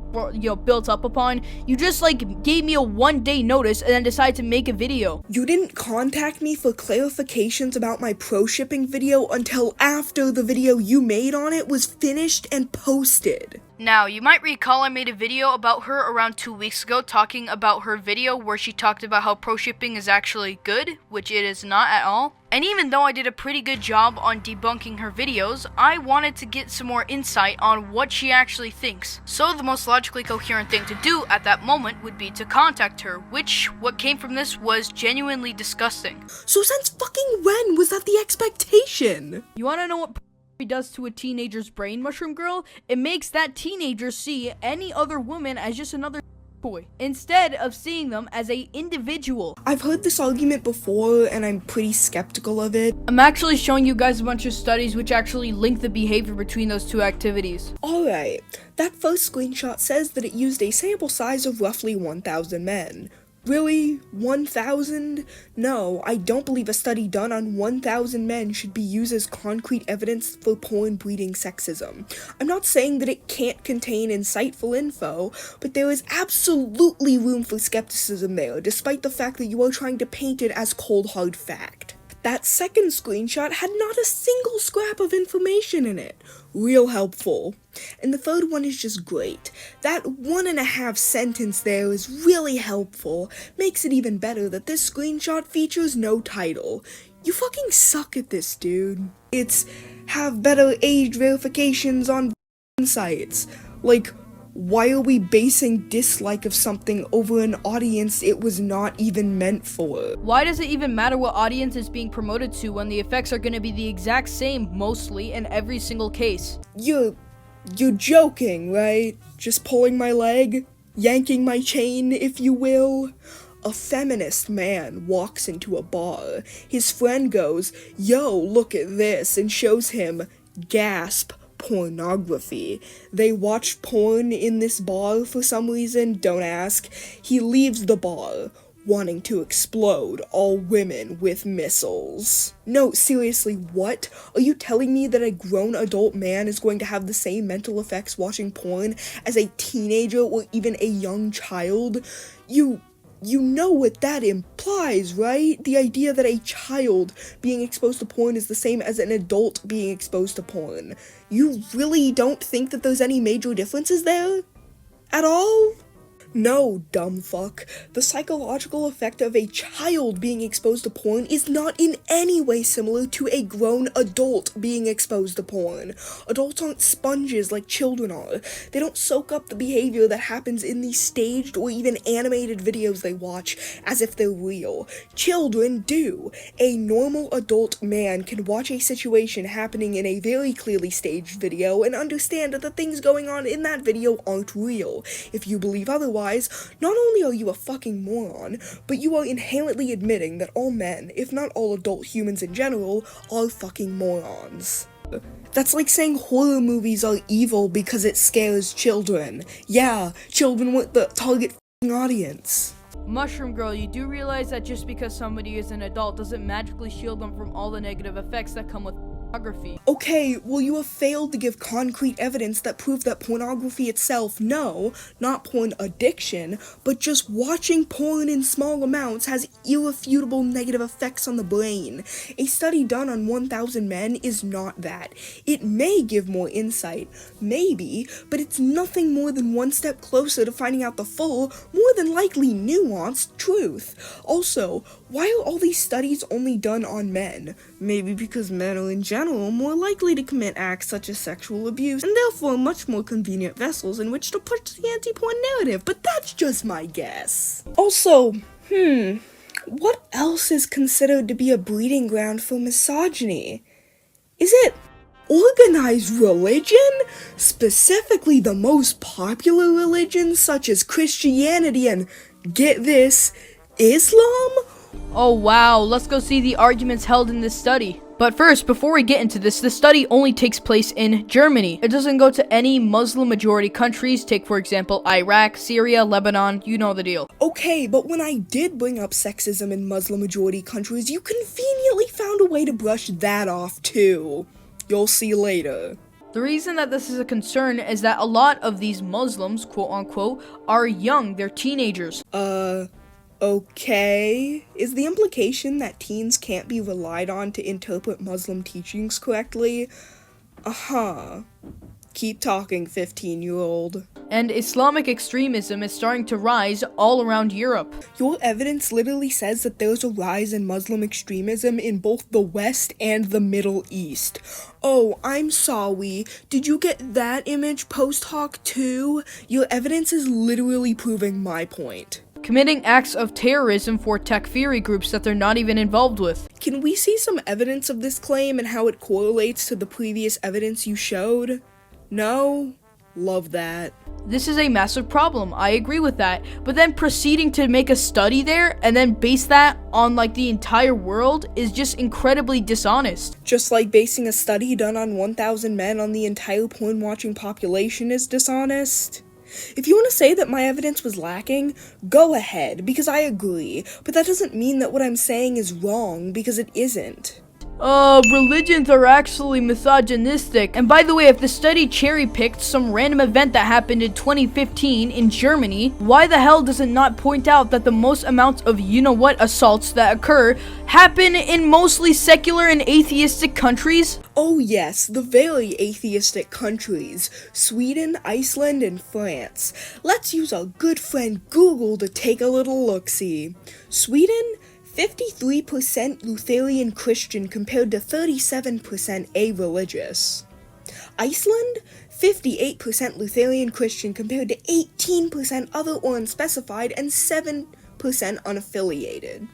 built up upon. You just like gave me a 1-day notice and then decided to make a video. You didn't contact me for clarifications about my pro shipping video until after the video you made on it was finished and posted. Now, you might recall I made a video about her around 2 weeks ago talking about her video where she talked about how pro shipping is actually good, which it is not at all. And even though I did a pretty good job on debunking her videos, I wanted to get some more insight on what she actually thinks. So the most logical logically coherent thing to do at that moment would be to contact her, which what came from this was genuinely disgusting. So since fucking when was that the expectation? You wanna know what does to a teenager's brain, Mushroom Girl? It makes that teenager see any other woman as just another boy, instead of seeing them as a individual. I've heard this argument before and I'm pretty skeptical of it. I'm actually showing you guys a bunch of studies which actually link the behavior between those two activities. Alright, that first screenshot says that it used a sample size of roughly 1,000 men. Really? 1,000? No, I don't believe a study done on 1,000 men should be used as concrete evidence for porn breeding sexism. I'm not saying that it can't contain insightful info, but there is absolutely room for skepticism there, despite the fact that you are trying to paint it as cold hard fact. That second screenshot had not a single scrap of information in it. Real helpful. And the third one is just great. That 1.5 sentence there is really helpful. Makes it even better that this screenshot features no title. You fucking suck at this, dude. It's have better age verifications on sites. Like, why are we basing dislike of something over an audience it was not even meant for? Why does it even matter what audience it's being promoted to when the effects are going to be the exact same, mostly, in every single case? You're joking, right? Just pulling my leg? Yanking my chain, if you will? A feminist man walks into a bar. His friend goes, "Yo, look at this," and shows him, gasp, pornography. They watched porn in this bar for some reason, don't ask. He leaves the bar, wanting to explode all women with missiles. No, seriously, what? Are you telling me that a grown adult man is going to have the same mental effects watching porn as a teenager or even a young child? You know what that implies, right? The idea that a child being exposed to porn is the same as an adult being exposed to porn. You really don't think that there's any major differences there? At all? No, dumb fuck. The psychological effect of a child being exposed to porn is not in any way similar to a grown adult being exposed to porn. Adults aren't sponges like children are. They don't soak up the behavior that happens in these staged or even animated videos they watch as if they're real. Children do. A normal adult man can watch a situation happening in a very clearly staged video and understand that the things going on in that video aren't real. If you believe otherwise, not only are you a fucking moron, but you are inherently admitting that all men, if not all adult humans in general, are fucking morons. That's like saying horror movies are evil because it scares children. Yeah, children weren't the target fucking audience. Mushroom Girl, you do realize that just because somebody is an adult doesn't magically shield them from all the negative effects that come with pornography. Okay, well, you have failed to give concrete evidence that prove that pornography itself, no, not porn addiction, but just watching porn in small amounts has irrefutable negative effects on the brain. A study done on 1,000 men is not that. It may give more insight, maybe, but it's nothing more than one step closer to finding out the full, more than likely nuanced truth. Also, why are all these studies only done on men? Maybe because men are in general more likely to commit acts such as sexual abuse, and therefore much more convenient vessels in which to push the anti-porn narrative, but that's just my guess. Also, what else is considered to be a breeding ground for misogyny? Is it organized religion? Specifically the most popular religions such as Christianity and, get this, Islam? Oh wow, let's go see the arguments held in this study. But first, before we get into this, the study only takes place in Germany. It doesn't go to any Muslim majority countries. Take, for example, Iraq, Syria, Lebanon, you know the deal. Okay, but when I did bring up sexism in Muslim majority countries, you conveniently found a way to brush that off too. You'll see later. The reason that this is a concern is that a lot of these Muslims, quote unquote, are young, they're teenagers. Okay. Is the implication that teens can't be relied on to interpret Muslim teachings correctly? Keep talking, 15-year-old. And Islamic extremism is starting to rise all around Europe. Your evidence literally says that there's a rise in Muslim extremism in both the West and the Middle East. Oh, I'm sorry. Did you get that image post hoc too? Your evidence is literally proving my point. Committing acts of terrorism for takfiri groups that they're not even involved with. Can we see some evidence of this claim and how it correlates to the previous evidence you showed? No? Love that. This is a massive problem, I agree with that, but then proceeding to make a study there and then base that on like the entire world is just incredibly dishonest. Just like basing a study done on 1,000 men on the entire porn-watching population is dishonest. If you want to say that my evidence was lacking, go ahead, because I agree, but that doesn't mean that what I'm saying is wrong, because it isn't. Religions are actually misogynistic. And by the way, if the study cherry-picked some random event that happened in 2015 in Germany, why the hell does it not point out that the most amounts of you-know-what assaults that occur happen in mostly secular and atheistic countries? Oh yes, the very atheistic countries, Sweden, Iceland, and France. Let's use our good friend Google to take a little look-see. Sweden? 53% Lutheran Christian compared to 37% a-religious. Iceland, 58% Lutheran Christian compared to 18% other or unspecified and 7% unaffiliated.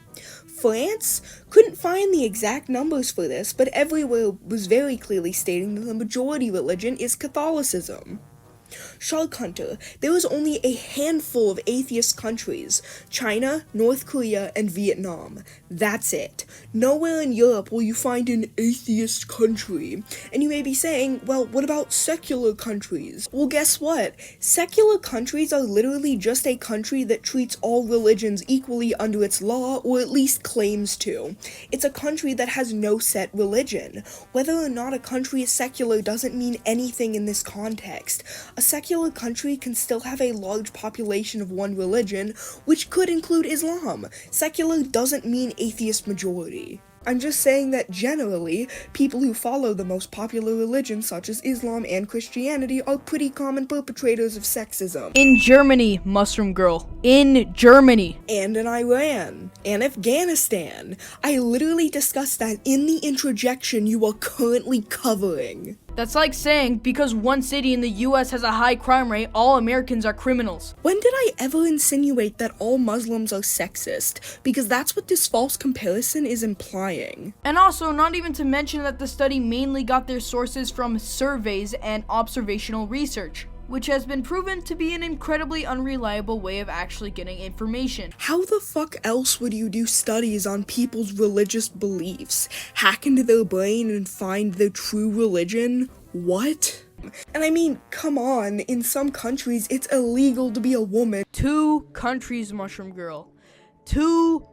France couldn't find the exact numbers for this, but everywhere was very clearly stating that the majority religion is Catholicism. SharkHunter, there was only a handful of atheist countries: China, North Korea, and Vietnam. That's it. Nowhere in Europe will you find an atheist country. And you may be saying, well, what about secular countries? Well, guess what? Secular countries are literally just a country that treats all religions equally under its law, or at least claims to. It's a country that has no set religion. Whether or not a country is secular doesn't mean anything in this context. A secular country can still have a large population of one religion, which could include Islam. Secular doesn't mean atheist majority. I'm just saying that generally, people who follow the most popular religions such as Islam and Christianity are pretty common perpetrators of sexism. In Germany, Mushroom Girl. In Germany. And in Iran. And Afghanistan. I literally discussed that in the introjection you are currently covering. That's like saying, because one city in the US has a high crime rate, all Americans are criminals. When did I ever insinuate that all Muslims are sexist? Because that's what this false comparison is implying. And also, not even to mention that the study mainly got their sources from surveys and observational research, which has been proven to be an incredibly unreliable way of actually getting information. How the fuck else would you do studies on people's religious beliefs? Hack into their brain and find their true religion? What? And I mean, come on, in some countries it's illegal to be a woman. 2 countries, Mushroom Girl. 2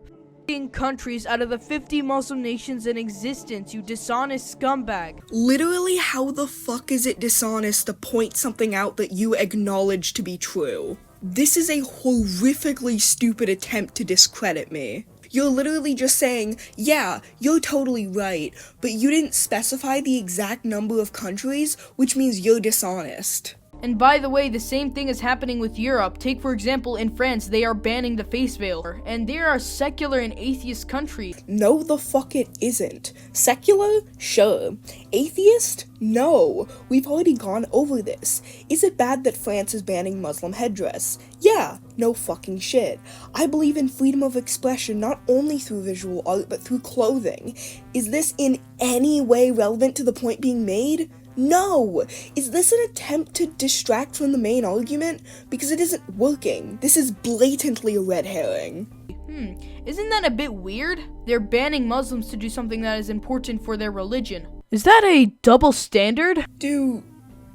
countries out of the 50 Muslim nations in existence, you dishonest scumbag. Literally, how the fuck is it dishonest to point something out that you acknowledge to be true? This is a horrifically stupid attempt to discredit me. You're literally just saying, yeah, you're totally right, but you didn't specify the exact number of countries, which means you're dishonest. And by the way, the same thing is happening with Europe. Take for example, in France, they are banning the face veil. And they are a secular and atheist country. No, the fuck it isn't. Secular? Sure. Atheist? No. We've already gone over this. Is it bad that France is banning Muslim headdress? Yeah, no fucking shit. I believe in freedom of expression not only through visual art, but through clothing. Is this in any way relevant to the point being made? No! Is this an attempt to distract from the main argument? Because it isn't working. This is blatantly a red herring. Isn't that a bit weird? They're banning Muslims to do something that is important for their religion. Is that a double standard? Do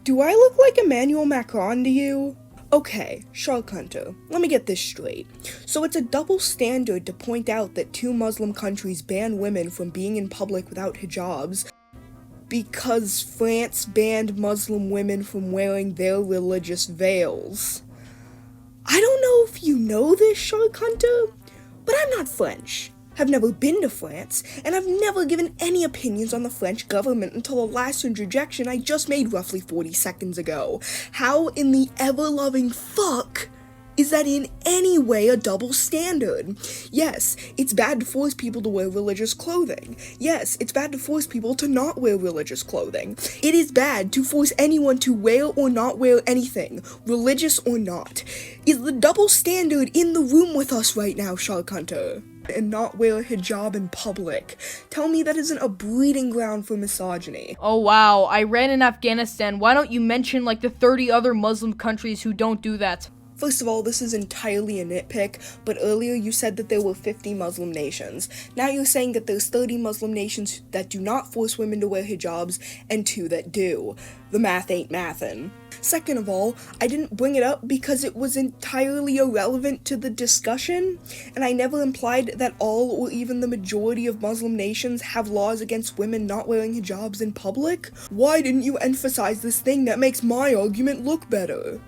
I look like Emmanuel Macron to you? Okay, SharkHunter, let me get this straight. So it's a double standard to point out that 2 Muslim countries ban women from being in public without hijabs, because France banned Muslim women from wearing their religious veils. I don't know if you know this, SharkHunter, but I'm not French. have never been to France, and I've never given any opinions on the French government until the last interjection I just made roughly 40 seconds ago. How in the ever-loving fuck is that in any way a double standard? Yes, it's bad to force people to wear religious clothing. Yes, it's bad to force people to not wear religious clothing. It is bad to force anyone to wear or not wear anything, religious or not. Is the double standard in the room with us right now, SharkHunter? And not wear a hijab in public. Tell me that isn't a breeding ground for misogyny. Oh wow, Iran and Afghanistan, why don't you mention like the 30 other Muslim countries who don't do that? First of all, this is entirely a nitpick, but earlier you said that there were 50 Muslim nations. Now you're saying that there's 30 Muslim nations that do not force women to wear hijabs, and 2 that do. The math ain't mathin'. Second of all, I didn't bring it up because it was entirely irrelevant to the discussion, and I never implied that all or even the majority of Muslim nations have laws against women not wearing hijabs in public. Why didn't you emphasize this thing that makes my argument look better?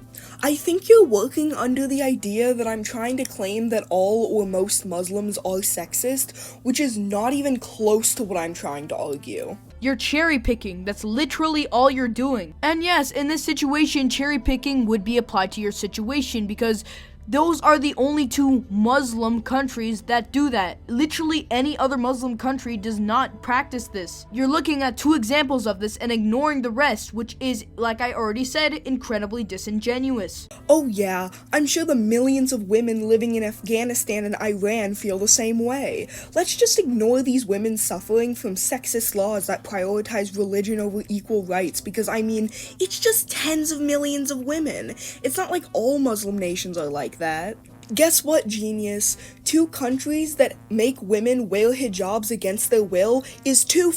I think you're working under the idea that I'm trying to claim that all or most Muslims are sexist, which is not even close to what I'm trying to argue. You're cherry picking, that's literally all you're doing. And yes, in this situation, cherry picking would be applied to your situation because those are the only 2 Muslim countries that do that. Literally any other Muslim country does not practice this. You're looking at 2 examples of this and ignoring the rest, which is, like I already said, incredibly disingenuous. Oh yeah, I'm sure the millions of women living in Afghanistan and Iran feel the same way. Let's just ignore these women suffering from sexist laws that prioritize religion over equal rights, because I mean, it's just tens of millions of women. It's not like all Muslim nations are like that. Guess what, genius? 2 countries that make women wear hijabs against their will is too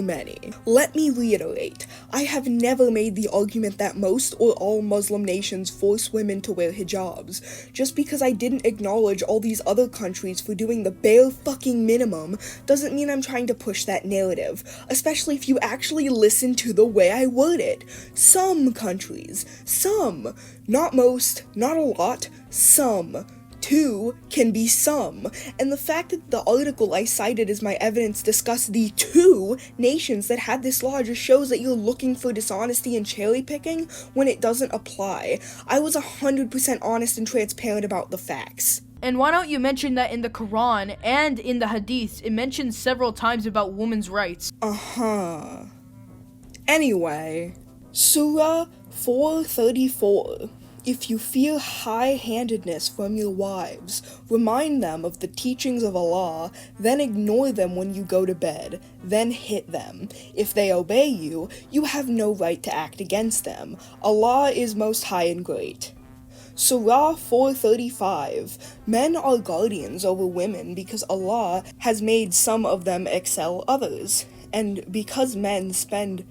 many. Let me reiterate, I have never made the argument that most or all Muslim nations force women to wear hijabs. Just because I didn't acknowledge all these other countries for doing the bare fucking minimum doesn't mean I'm trying to push that narrative, especially if you actually listen to the way I word it. Some countries, some, not most, not a lot, some. 2 can be some, and the fact that the article I cited as my evidence discussed the 2 nations that had this law just shows that you're looking for dishonesty and cherry picking when it doesn't apply. I was 100% honest and transparent about the facts. And why don't you mention that in the Quran and in the Hadiths, it mentions several times about women's rights. Anyway, Surah 434. If you feel high-handedness from your wives, remind them of the teachings of Allah, then ignore them when you go to bed, then hit them. If they obey you, you have no right to act against them. Allah is most high and great. Surah 435. Men are guardians over women because Allah has made some of them excel others, and because men spend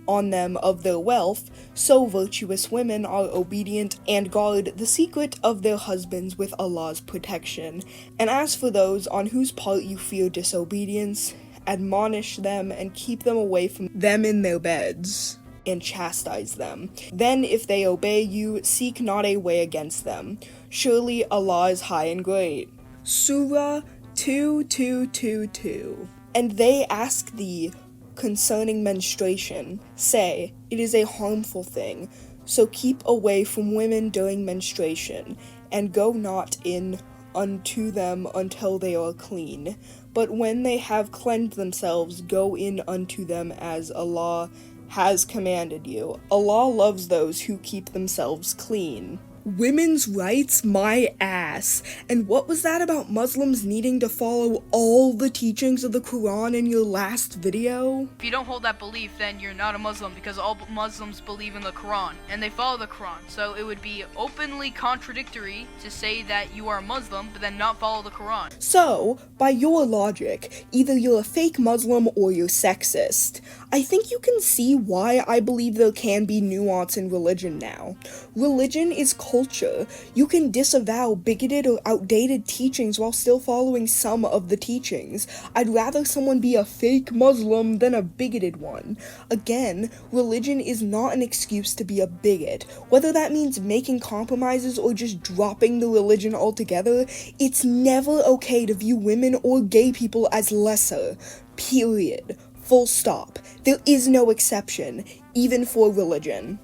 on them of their wealth, so virtuous women are obedient and guard the secret of their husbands with Allah's protection. And as for those on whose part you fear disobedience, admonish them and keep them away from them in their beds, and chastise them. Then if they obey you, seek not a way against them. Surely Allah is high and great. Surah 2222. And they ask thee concerning menstruation, say, it is a harmful thing, so keep away from women during menstruation, and go not in unto them until they are clean. But when they have cleansed themselves, go in unto them as Allah has commanded you. Allah loves those who keep themselves clean. Women's rights, my ass. And what was that about Muslims needing to follow all the teachings of the Quran in your last video? If you don't hold that belief, then you're not a Muslim because all Muslims believe in the Quran and they follow the Quran. So it would be openly contradictory to say that you are a Muslim but then not follow the Quran. So, by your logic, either you're a fake Muslim or you're sexist. I think you can see why I believe there can be nuance in religion now. Religion is culture. You can disavow bigoted or outdated teachings while still following some of the teachings. I'd rather someone be a fake Muslim than a bigoted one. Again, religion is not an excuse to be a bigot. Whether that means making compromises or just dropping the religion altogether, it's never okay to view women or gay people as lesser. Period. Full stop. There is no exception, even for religion.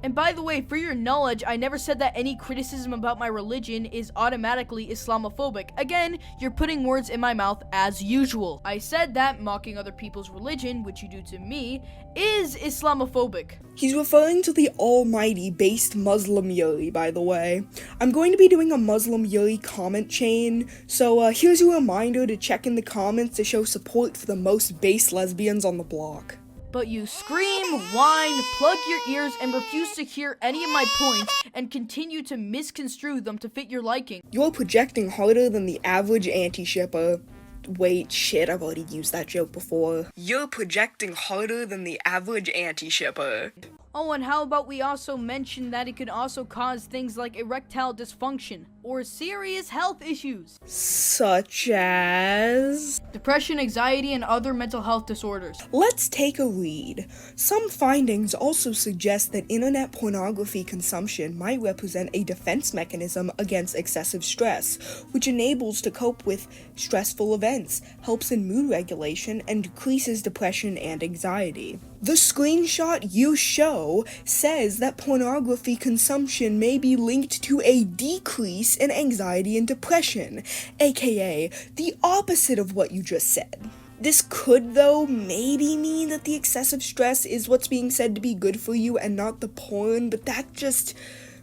And by the way, for your knowledge, I never said that any criticism about my religion is automatically Islamophobic. Again, you're putting words in my mouth as usual. I said that mocking other people's religion, which you do to me, is Islamophobic. He's referring to the almighty based Muslim Yuri, by the way. I'm going to be doing a Muslim Yuri comment chain, so here's a reminder to check in the comments to show support for the most base lesbians on the block. But you scream, whine, plug your ears, and refuse to hear any of my points, and continue to misconstrue them to fit your liking. You're projecting harder than the average anti-shipper. Wait, shit, I've already used that joke before. You're projecting harder than the average anti-shipper. Oh, and how about we also mention that it could also cause things like erectile dysfunction, or serious health issues. Such as... depression, anxiety, and other mental health disorders. Let's take a read. Some findings also suggest that internet pornography consumption might represent a defense mechanism against excessive stress, which enables to cope with stressful events, helps in mood regulation, and decreases depression and anxiety. The screenshot you show says that pornography consumption may be linked to a decrease in anxiety and depression, aka the opposite of what you just said. This could, though, maybe mean that the excessive stress is what's being said to be good for you and not the porn, but that just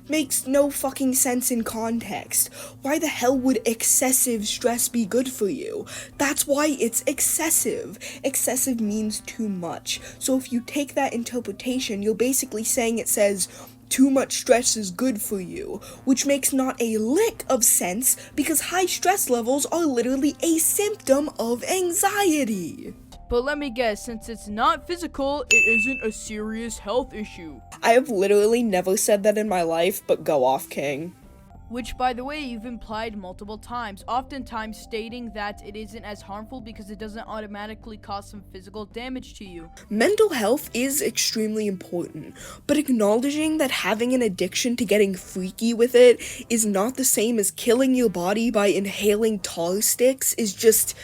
makes no fucking sense in context. Why the hell would excessive stress be good for you? That's why it's excessive. Excessive means too much. So if you take that interpretation, you're basically saying it says too much stress is good for you, which makes not a lick of sense because high stress levels are literally a symptom of anxiety. But let me guess, since it's not physical, it isn't a serious health issue. I have literally never said that in my life, but go off, King. Which, by the way, you've implied multiple times, oftentimes stating that it isn't as harmful because it doesn't automatically cause some physical damage to you. Mental health is extremely important, but acknowledging that having an addiction to getting freaky with it is not the same as killing your body by inhaling tar sticks is just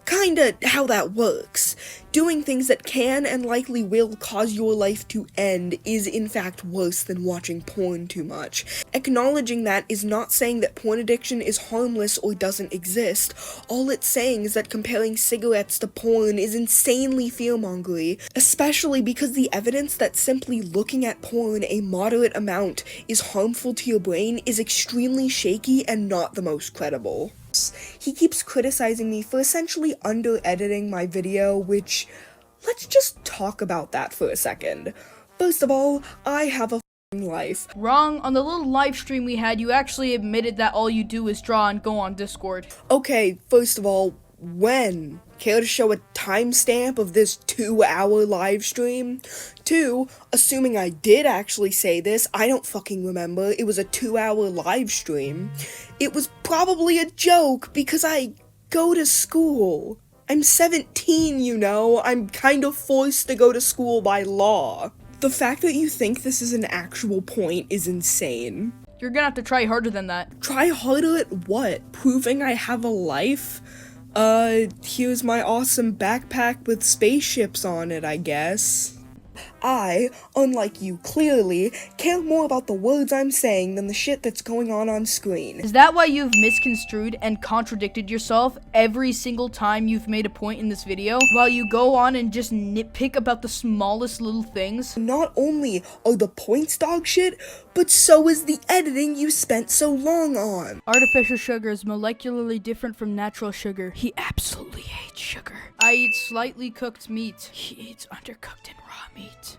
kinda how that works. Doing things that can and likely will cause your life to end is in fact worse than watching porn too much. Acknowledging that is not saying that porn addiction is harmless or doesn't exist. All it's saying is that comparing cigarettes to porn is insanely fearmongery, especially because the evidence that simply looking at porn a moderate amount is harmful to your brain is extremely shaky and not the most credible. He keeps criticizing me for essentially under-editing my video, which, let's just talk about that for a second. First of all, I have a f***ing life. Wrong. On the little live stream we had, you actually admitted that all you do is draw and go on Discord. Okay, first of all, when? Care to show a timestamp of this 2-hour live stream? 2, assuming I did actually say this, I don't fucking remember, it was a 2-hour live stream. It was probably a joke because I go to school. I'm 17, you know, I'm kind of forced to go to school by law. The fact that you think this is an actual point is insane. You're gonna have to try harder than that. Try harder at what? Proving I have a life? Here's my awesome backpack with spaceships on it, I guess. I, unlike you clearly, care more about the words I'm saying than the shit that's going on screen. Is that why you've misconstrued and contradicted yourself every single time you've made a point in this video? While you go on and just nitpick about the smallest little things? Not only are the points dog shit, but so is the editing you spent so long on. Artificial sugar is molecularly different from natural sugar. He absolutely hates sugar. sugar. I eat slightly cooked meat. He eats undercooked and raw meat.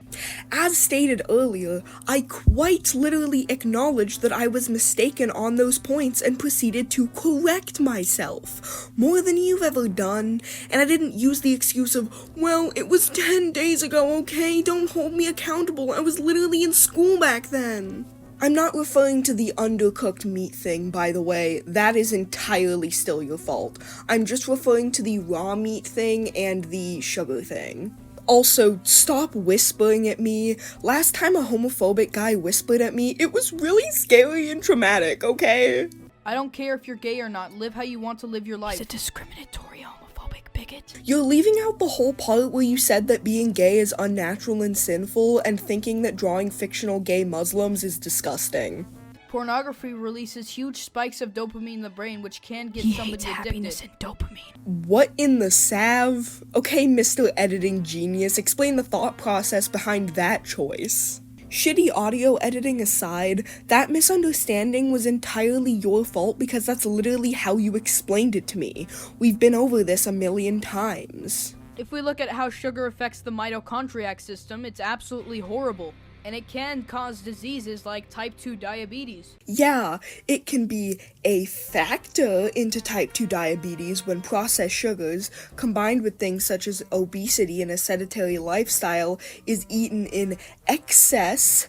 As stated earlier, I quite literally acknowledged that I was mistaken on those points and proceeded to correct myself. More than you've ever done, and I didn't use the excuse of, well, it was 10 days ago, okay? Don't hold me accountable. I was literally in school back then. I'm not referring to the undercooked meat thing, by the way. That is entirely still your fault. I'm just referring to the raw meat thing and the sugar thing. Also, stop whispering at me. Last time a homophobic guy whispered at me, it was really scary and traumatic, okay? I don't care if you're gay or not. Live how you want to live your life. He's a discriminatory homophobic bigot. You're leaving out the whole part where you said that being gay is unnatural and sinful, and thinking that drawing fictional gay Muslims is disgusting. Pornography releases huge spikes of dopamine in the brain, which can get somebody addicted. Happiness and dopamine. What in the sav? Okay, Mr. Editing Genius, explain the thought process behind that choice. Shitty audio editing aside, that misunderstanding was entirely your fault because that's literally how you explained it to me. We've been over this a million times. If we look at how sugar affects the mitochondriac system, it's absolutely horrible. And it can cause diseases like type 2 diabetes. Yeah, it can be a factor into type 2 diabetes when processed sugars, combined with things such as obesity and a sedentary lifestyle, is eaten in excess.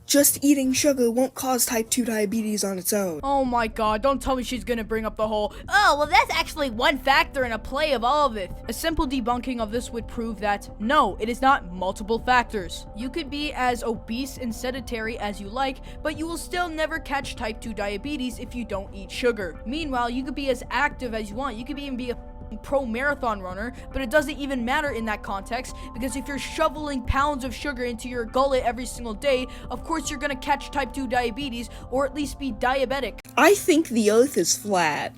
Just eating sugar won't cause type 2 diabetes on its own. Oh my god, don't tell me she's gonna bring up the whole, oh, well that's actually one factor in a play of all of it. A simple debunking of this would prove that, no, it is not multiple factors. You could be as obese and sedentary as you like, but you will still never catch type 2 diabetes if you don't eat sugar. Meanwhile, you could be as active as you want. You could even be a pro marathon runner, but it doesn't even matter in that context, because if you're shoveling pounds of sugar into your gullet every single day, of course you're gonna catch type 2 diabetes, or at least be diabetic. I think the earth is flat.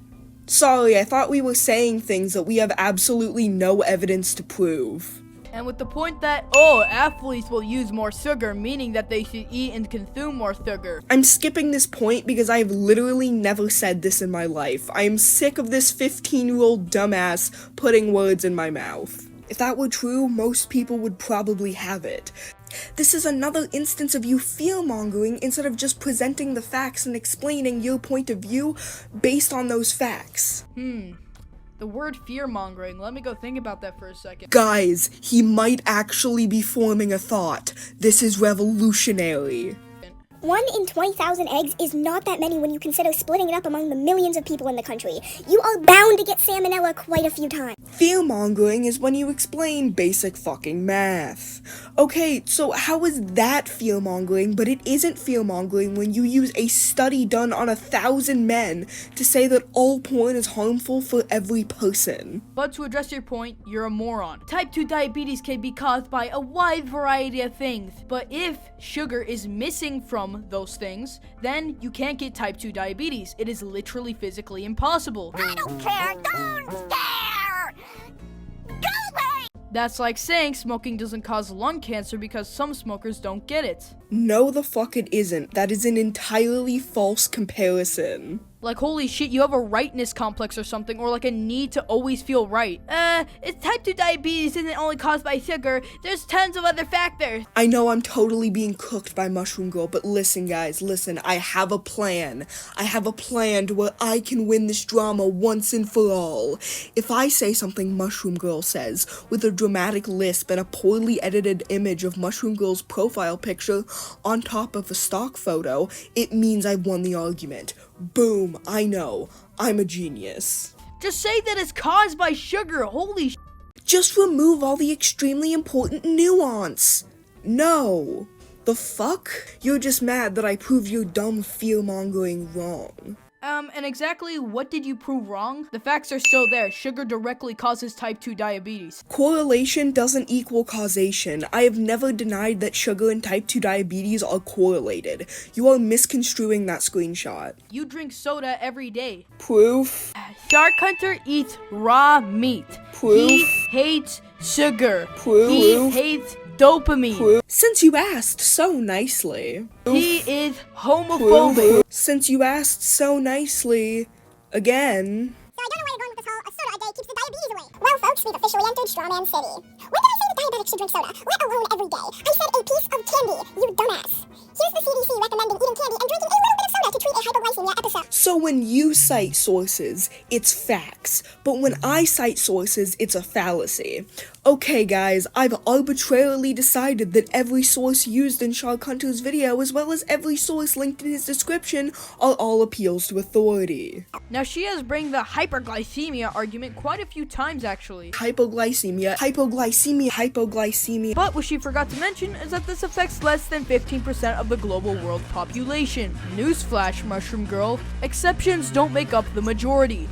Sorry, I thought we were saying things that we have absolutely no evidence to prove. And with the point that, oh, athletes will use more sugar, meaning that they should eat and consume more sugar. I'm skipping this point because I have literally never said this in my life. I am sick of this 15-year-old dumbass putting words in my mouth. If that were true, most people would probably have it. This is another instance of you fear-mongering instead of just presenting the facts and explaining your point of view based on those facts. The word fear-mongering, let me go think about that for a second. Guys, he might actually be forming a thought. This is revolutionary. 1 in 20,000 eggs is not that many when you consider splitting it up among the millions of people in the country. You are bound to get salmonella quite a few times. Fear-mongering is when you explain basic fucking math. Okay, so how is that fear-mongering, but it isn't fear-mongering when you use a study done on 1,000 men to say that all porn is harmful for every person? But to address your point, you're a moron. Type 2 diabetes can be caused by a wide variety of things, but if sugar is missing from those things, then you can't get type 2 diabetes. It is literally physically impossible. I don't care. Don't care. Go away. That's like saying smoking doesn't cause lung cancer because some smokers don't get it. No, the fuck it isn't. That is an entirely false comparison. Like, holy shit, you have a rightness complex or something, or like a need to always feel right. It's type 2 diabetes isn't only caused by sugar. There's tons of other factors. I know I'm totally being cooked by Mushroom Girl, but listen guys, listen, I have a plan. I have a plan to where I can win this drama once and for all. If I say something Mushroom Girl says, with a dramatic lisp and a poorly edited image of Mushroom Girl's profile picture on top of a stock photo, it means I've won the argument. Boom, I know. I'm a genius. Just say that it's caused by sugar. Holy sh**. Just remove all the extremely important nuance. No. The fuck? You're just mad that I proved your dumb fear-mongering wrong. And exactly what did you prove wrong? The facts are still there. Sugar directly causes type 2 diabetes. Correlation doesn't equal causation. I have never denied that sugar and type 2 diabetes are correlated. You are misconstruing that screenshot. You drink soda every day. Proof. SharkHunter eats raw meat. Proof. He hates sugar. Proof. He hates dopamine. Proof. Since you asked so nicely. He is homophobic. Since you asked so nicely, again. So I don't know where you're going with this whole a soda a day keeps the diabetes away. Well, folks, we Strawman City. When did I say that diabetics should drink soda, let alone every day? I said a piece of candy, you dumbass. Here's the CDC recommending eating candy and drinking a little bit of soda to treat a hypoglycemia episode. So when you cite sources, it's facts, but when I cite sources, it's a fallacy. Okay guys, I've arbitrarily decided that every source used in SharkHunter's video, as well as every source linked in his description, are all appeals to authority. Now she has bring the hyperglycemia argument quite a few times actually. Hypoglycemia. But what she forgot to mention is that this affects less than 15% of the global world population. Newsflash, Mushroom Girl, exceptions don't make up the majority.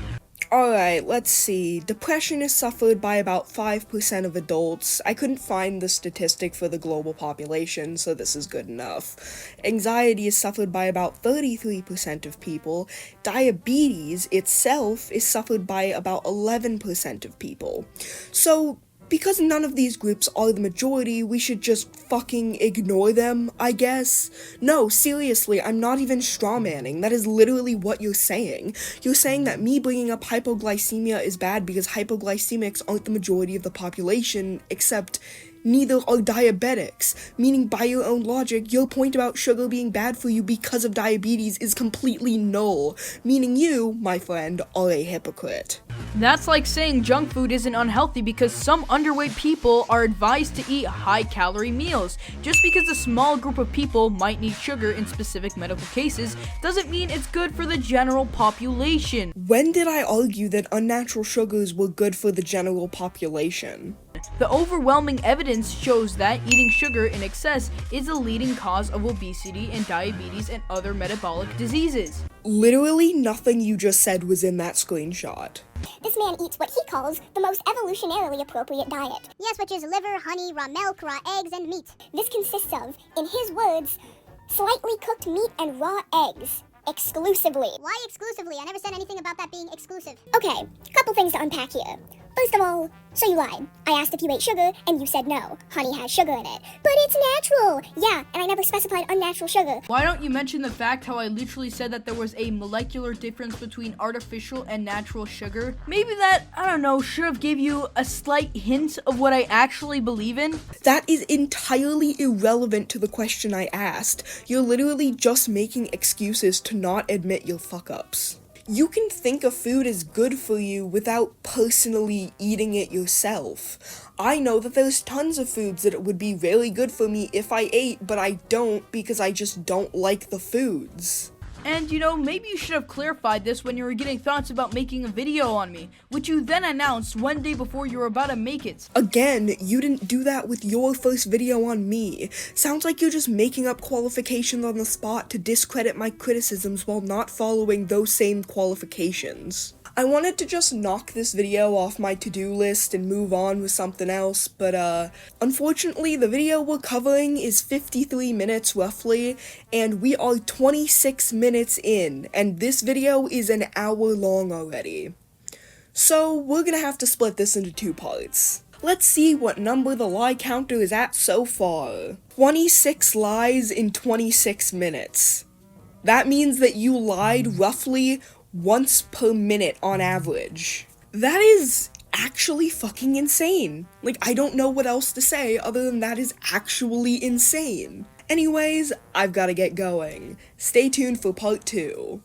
Alright, let's see. Depression is suffered by about 5% of adults. I couldn't find the statistic for the global population, so this is good enough. Anxiety is suffered by about 33% of people. Diabetes itself is suffered by about 11% of people. So, because none of these groups are the majority, we should just fucking ignore them, I guess? No, seriously, I'm not even strawmanning. That is literally what you're saying. You're saying that me bringing up hypoglycemia is bad because hypoglycemics aren't the majority of the population, except neither are diabetics, meaning by your own logic, your point about sugar being bad for you because of diabetes is completely null, meaning you, my friend, are a hypocrite. That's like saying junk food isn't unhealthy because some underweight people are advised to eat high-calorie meals. Just because a small group of people might need sugar in specific medical cases doesn't mean it's good for the general population. When did I argue that unnatural sugars were good for the general population? The overwhelming evidence shows that eating sugar in excess is a leading cause of obesity and diabetes and other metabolic diseases. Literally nothing you just said was in that screenshot. This man eats what he calls the most evolutionarily appropriate diet. Yes, which is liver, honey, raw milk, raw eggs, and meat. This consists of, in his words, slightly cooked meat and raw eggs. Exclusively. Why exclusively? I never said anything about that being exclusive. Okay, couple things to unpack here. First of all, so you lied. I asked if you ate sugar, and you said no. Honey has sugar in it. But it's natural! Yeah, and I never specified unnatural sugar. Why don't you mention the fact how I literally said that there was a molecular difference between artificial and natural sugar? Maybe that, I don't know, should have gave you a slight hint of what I actually believe in? That is entirely irrelevant to the question I asked. You're literally just making excuses to not admit your fuck-ups. You can think a food is good for you without personally eating it yourself. I know that there's tons of foods that would be really good for me if I ate, but I don't because I just don't like the foods. And, you know, maybe you should have clarified this when you were getting thoughts about making a video on me, which you then announced one day before you were about to make it. Again, you didn't do that with your first video on me. Sounds like you're just making up qualifications on the spot to discredit my criticisms while not following those same qualifications. I wanted to just knock this video off my to-do list and move on with something else, but unfortunately the video we're covering is 53 minutes roughly, and we are 26 minutes in, and this video is an hour long already. So we're gonna have to split this into two parts. Let's see what number the lie counter is at so far. 26 lies in 26 minutes. That means that you lied roughly once per minute on average. That is actually fucking insane. Like, I don't know what else to say other than that is actually insane. Anyways, I've gotta get going. Stay tuned for part 2.